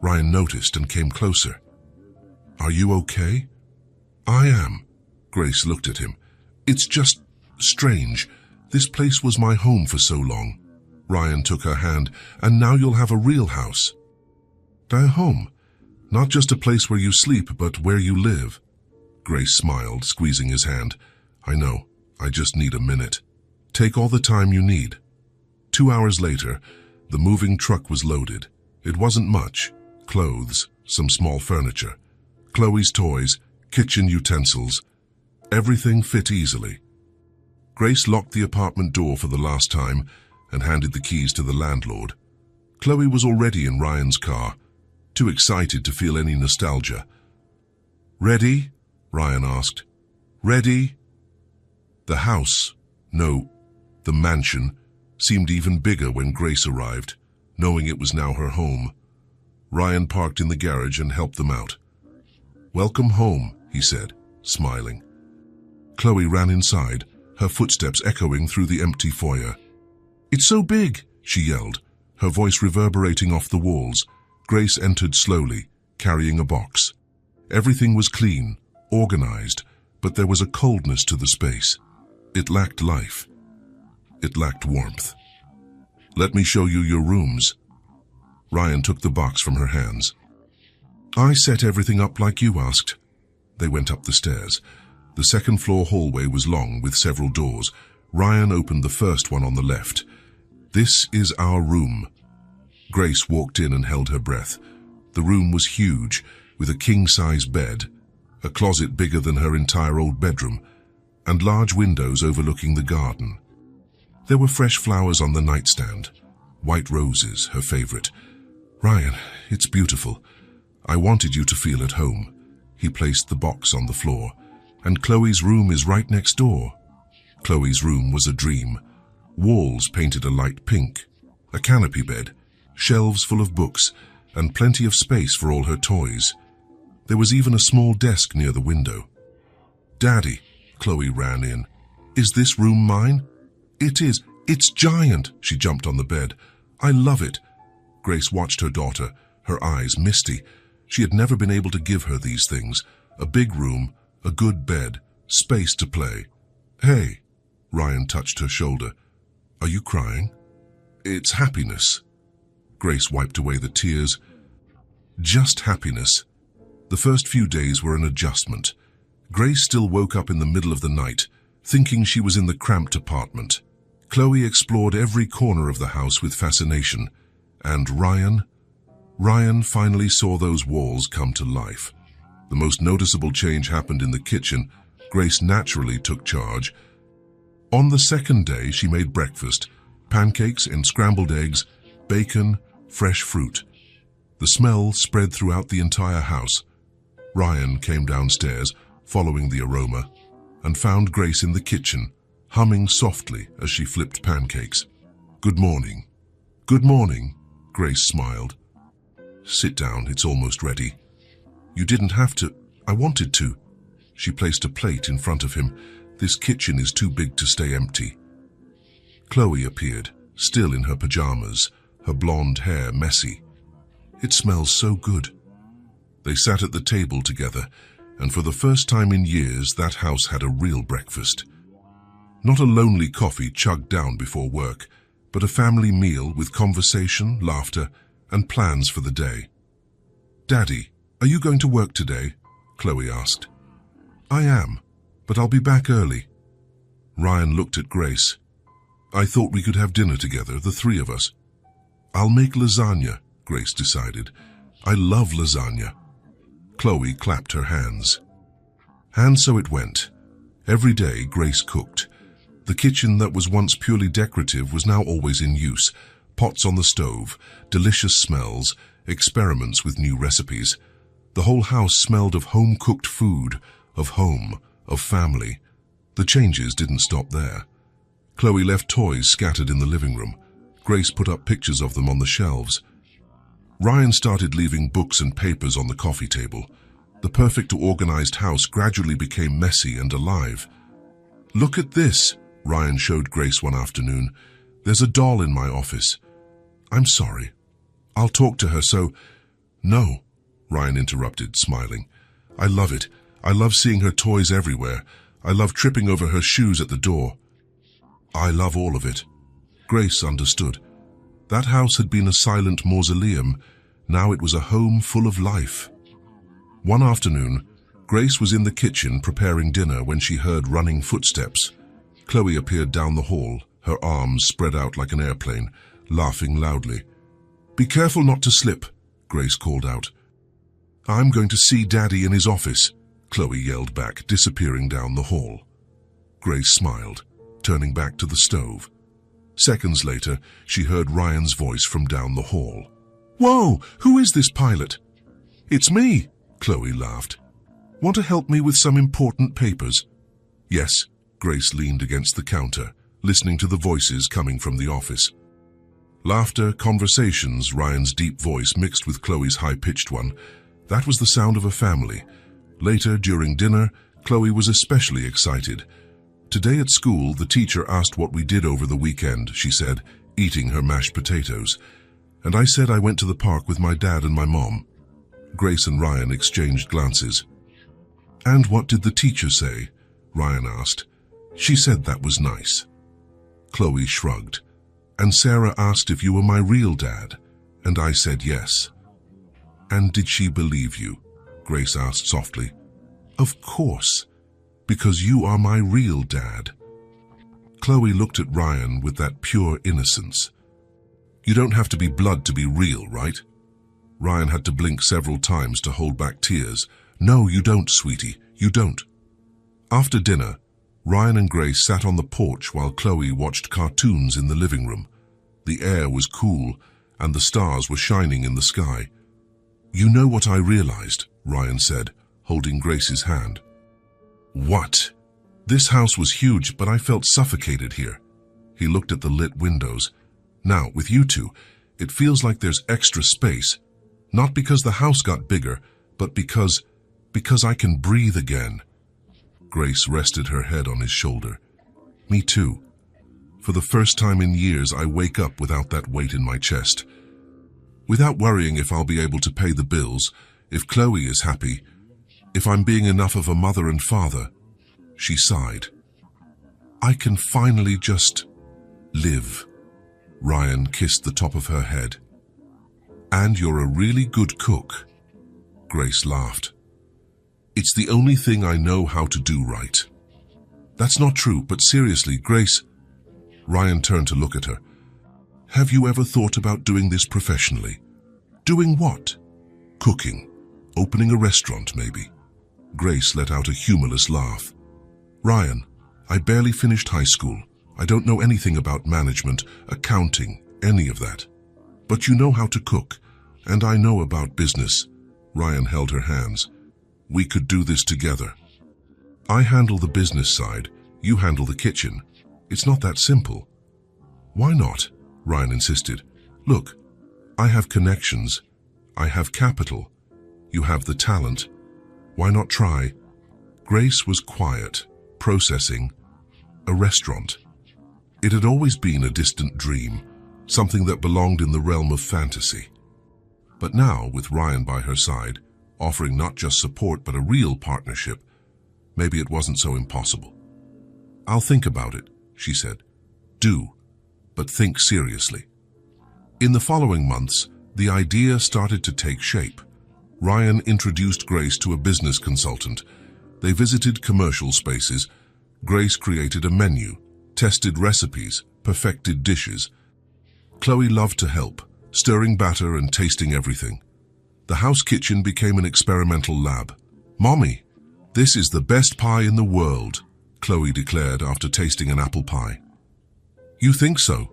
Ryan noticed and came closer. "Are you okay?" "I am." Grace looked at him. "It's just strange. This place was my home for so long." Ryan took her hand. "And now you'll have a real house." "A home. Not just a place where you sleep, but where you live." Grace smiled, squeezing his hand. "I know. I just need a minute." "Take all the time you need." 2 hours later, the moving truck was loaded. It wasn't much. Clothes, some small furniture, Chloe's toys, kitchen utensils. Everything fit easily. Grace locked the apartment door for the last time and handed the keys to the landlord. Chloe was already in Ryan's car, too excited to feel any nostalgia. "Ready?" Ryan asked. "Ready?" The house, no, the mansion, seemed even bigger when Grace arrived, knowing it was now her home. Ryan parked in the garage and helped them out. "Welcome home," he said, smiling. Chloe ran inside, her footsteps echoing through the empty foyer. "It's so big," she yelled, her voice reverberating off the walls. Grace entered slowly, carrying a box. Everything was clean, organized, but there was a coldness to the space. It lacked life. It lacked warmth. "Let me show you your rooms." Ryan took the box from her hands. "I set everything up like you asked." They went up the stairs. The second-floor hallway was long, with several doors. Ryan opened the first one on the left. "This is our room." Grace walked in and held her breath. The room was huge, with a king-size bed, a closet bigger than her entire old bedroom, and large windows overlooking the garden. There were fresh flowers on the nightstand, white roses, her favorite. "Ryan, it's beautiful. I wanted you to feel at home." He placed the box on the floor. "And Chloe's room is right next door." Chloe's room was a dream. Walls painted a light pink, a canopy bed, shelves full of books, and plenty of space for all her toys. There was even a small desk near the window. "Daddy," Chloe ran in. "Is this room mine?" "It is. It's giant." She jumped on the bed. "I love it." Grace watched her daughter, her eyes misty. She had never been able to give her these things. A big room, a good bed, space to play. "Hey," Ryan touched her shoulder. "Are you crying?" "It's happiness." Grace wiped away the tears. Just happiness. The first few days were an adjustment. Grace still woke up in the middle of the night, thinking she was in the cramped apartment. Chloe explored every corner of the house with fascination. And Ryan? Ryan finally saw those walls come to life. The most noticeable change happened in the kitchen. Grace naturally took charge. On the second day, she made breakfast, pancakes and scrambled eggs, bacon, fresh fruit. The smell spread throughout the entire house. Ryan came downstairs, following the aroma, and found Grace in the kitchen, humming softly as she flipped pancakes. "Good morning." "Good morning," Grace smiled. "Sit down, it's almost ready." "You didn't have to. I wanted to." She placed a plate in front of him. "This kitchen is too big to stay empty." Chloe appeared, still in her pajamas, her blonde hair messy. "It smells so good." They sat at the table together, and for the first time in years, that house had a real breakfast. Not a lonely coffee chugged down before work, but a family meal with conversation, laughter, and plans for the day. "Daddy, are you going to work today?" Chloe asked. "I am, but I'll be back early." Ryan looked at Grace. "I thought we could have dinner together, the three of us." "I'll make lasagna," Grace decided. "I love lasagna." Chloe clapped her hands. And so it went. Every day Grace cooked. The kitchen that was once purely decorative was now always in use. Pots on the stove, delicious smells, experiments with new recipes. The whole house smelled of home-cooked food, of home, of family. The changes didn't stop there. Chloe left toys scattered in the living room. Grace put up pictures of them on the shelves. Ryan started leaving books and papers on the coffee table. The perfect organized house gradually became messy and alive. "Look at this," Ryan showed Grace one afternoon. "There's a doll in my office." "I'm sorry. I'll talk to her so—" "No," Ryan interrupted, smiling. "I love it. I love seeing her toys everywhere. I love tripping over her shoes at the door." "I love all of it." Grace understood. That house had been a silent mausoleum. Now it was a home full of life. One afternoon, Grace was in the kitchen preparing dinner when she heard running footsteps. Chloe appeared down the hall, her arms spread out like an airplane, laughing loudly. "Be careful not to slip," Grace called out. "I'm going to see Daddy in his office," Chloe yelled back, disappearing down the hall. Grace smiled, turning back to the stove. Seconds later, she heard Ryan's voice from down the hall. "Whoa, who is this pilot?" "It's me," Chloe laughed. "Want to help me with some important papers?" "Yes." Grace leaned against the counter, listening to the voices coming from the office. Laughter, conversations, Ryan's deep voice mixed with Chloe's high-pitched one. That was the sound of a family. Later, during dinner, Chloe was especially excited. "Today at school, the teacher asked what we did over the weekend," she said, eating her mashed potatoes. "And I said I went to the park with my dad and my mom." Grace and Ryan exchanged glances. "And what did the teacher say?" Ryan asked. "She said that was nice." Chloe shrugged. "And Sarah asked if you were my real dad, and I said yes." "And did she believe you?" Grace asked softly. "Of course, because you are my real dad." Chloe looked at Ryan with that pure innocence. "You don't have to be blood to be real, right?" Ryan had to blink several times to hold back tears. "No, you don't, sweetie, you don't." After dinner, Ryan and Grace sat on the porch while Chloe watched cartoons in the living room. The air was cool, and the stars were shining in the sky. "You know what I realized," Ryan said, holding Grace's hand. "What?" "This house was huge, but I felt suffocated here." He looked at the lit windows. "Now, with you two, it feels like there's extra space. Not because the house got bigger, but because I can breathe again." Grace rested her head on his shoulder. "Me too. For the first time in years, I wake up without that weight in my chest. Without worrying if I'll be able to pay the bills, if Chloe is happy, if I'm being enough of a mother and father." She sighed. "I can finally just live." Ryan kissed the top of her head. "And you're a really good cook." Grace laughed. "It's the only thing I know how to do right." "That's not true, but seriously, Grace." Ryan turned to look at her. "Have you ever thought about doing this professionally? Doing what? Cooking. Opening a restaurant, maybe. Grace let out a humorless laugh. Ryan, I barely finished high school. I don't know anything about management, accounting, any of that. But you know how to cook, and I know about business. Ryan held her hands. We could do this together. I handle the business side, you handle the kitchen. It's not that simple. Why not? Ryan insisted. Look, I have connections. I have capital. You have the talent. Why not try? Grace was quiet, processing. A restaurant. It had always been a distant dream, something that belonged in the realm of fantasy. But now, with Ryan by her side, offering not just support but a real partnership, maybe it wasn't so impossible. I'll think about it, she said. Do, but think seriously. In the following months, the idea started to take shape. Ryan introduced Grace to a business consultant. They visited commercial spaces. Grace created a menu, tested recipes, perfected dishes. Chloe loved to help, stirring batter and tasting everything. The house kitchen became an experimental lab. Mommy, this is the best pie in the world, Chloe declared after tasting an apple pie. You think so?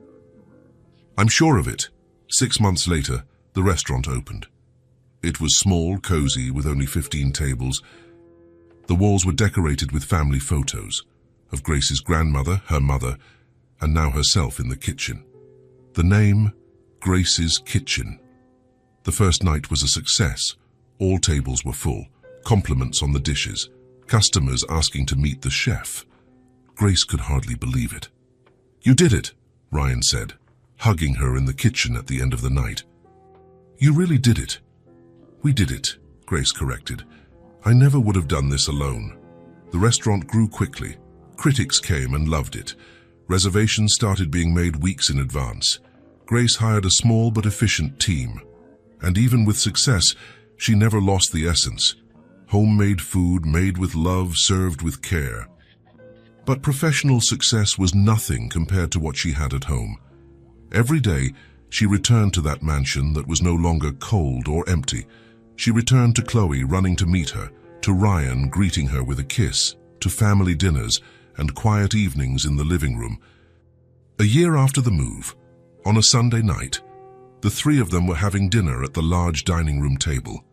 I'm sure of it. 6 months later, the restaurant opened. It was small, cozy, with only 15 tables. The walls were decorated with family photos of Grace's grandmother, her mother, and now herself in the kitchen. The name, Grace's Kitchen. The first night was a success. All tables were full, compliments on the dishes, customers asking to meet the chef. Grace could hardly believe it. You did it, Ryan said, hugging her in the kitchen at the end of the night. You really did it. We did it, Grace corrected. I never would have done this alone. The restaurant grew quickly. Critics came and loved it. Reservations started being made weeks in advance. Grace hired a small but efficient team. And even with success, she never lost the essence. Homemade food made with love, served with care. But professional success was nothing compared to what she had at home. Every day, she returned to that mansion that was no longer cold or empty. She returned to Chloe running to meet her, to Ryan greeting her with a kiss, to family dinners and quiet evenings in the living room. A year after the move, on a Sunday night, the three of them were having dinner at the large dining room table.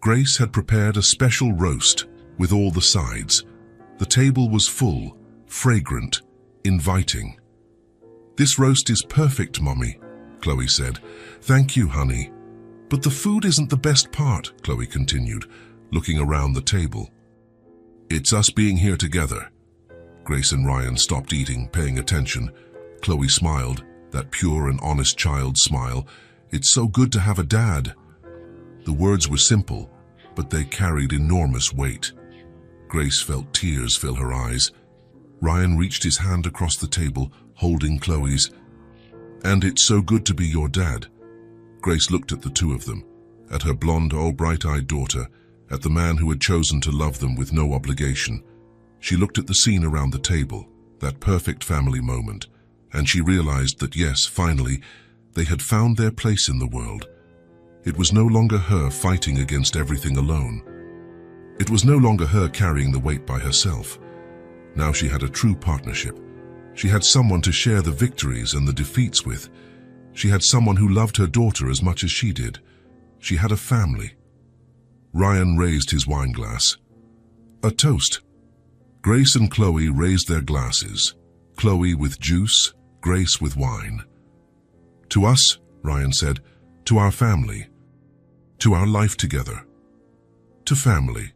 Grace had prepared a special roast with all the sides. The table was full, fragrant, inviting. This roast is perfect, Mommy, Chloe said. Thank you, honey. But the food isn't the best part, Chloe continued, looking around the table. It's us being here together. Grace and Ryan stopped eating, paying attention. Chloe smiled, that pure and honest child's smile. It's so good to have a dad. The words were simple, but they carried enormous weight. Grace felt tears fill her eyes. Ryan reached his hand across the table, holding Chloe's. And it's so good to be your dad. Grace looked at the two of them, at her blonde, bright-eyed daughter, at the man who had chosen to love them with no obligation. She looked at the scene around the table, that perfect family moment, and she realized that yes, finally, they had found their place in the world. It was no longer her fighting against everything alone. It was no longer her carrying the weight by herself. Now she had a true partnership. She had someone to share the victories and the defeats with. She had someone who loved her daughter as much as she did. She had a family. Ryan raised his wine glass. A toast. Grace and Chloe raised their glasses. Chloe with juice, Grace with wine. To us, Ryan said, to our family, to our life together. To family,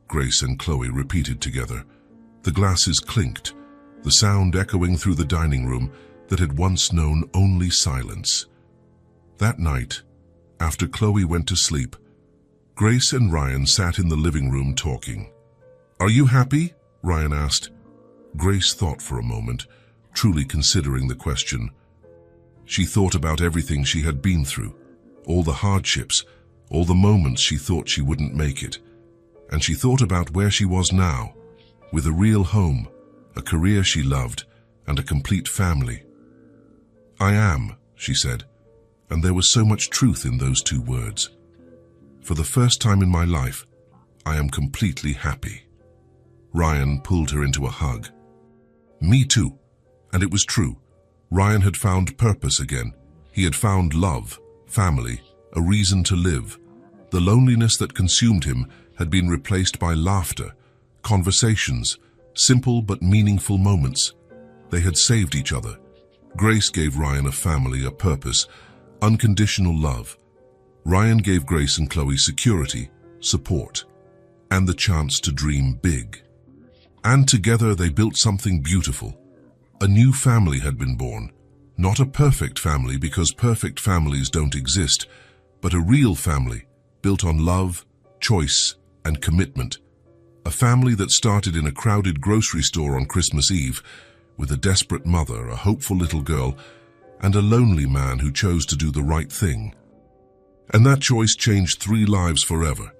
Grace and Chloe repeated together. The glasses clinked, the sound echoing through the dining room that had once known only silence. That night, after Chloe went to sleep, Grace and Ryan sat in the living room talking. Are you happy? Ryan asked. Grace thought for a moment, truly considering the question. She thought about everything she had been through, all the hardships, all the moments she thought she wouldn't make it. And she thought about where she was now, with a real home, a career she loved, and a complete family. I am, she said. And there was so much truth in those 2 words. For the first time in my life, I am completely happy. Ryan pulled her into a hug. Me too. And it was true. Ryan had found purpose again. He had found love, family, a reason to live. The loneliness that consumed him had been replaced by laughter, conversations, simple but meaningful moments. They had saved each other. Grace gave Ryan a family, a purpose, unconditional love. Ryan gave Grace and Chloe security, support, and the chance to dream big. And together they built something beautiful. A new family had been born. Not a perfect family, because perfect families don't exist, but a real family built on love, choice, and commitment. A family that started in a crowded grocery store on Christmas Eve, with a desperate mother, a hopeful little girl, and a lonely man who chose to do the right thing. And that choice changed 3 lives forever.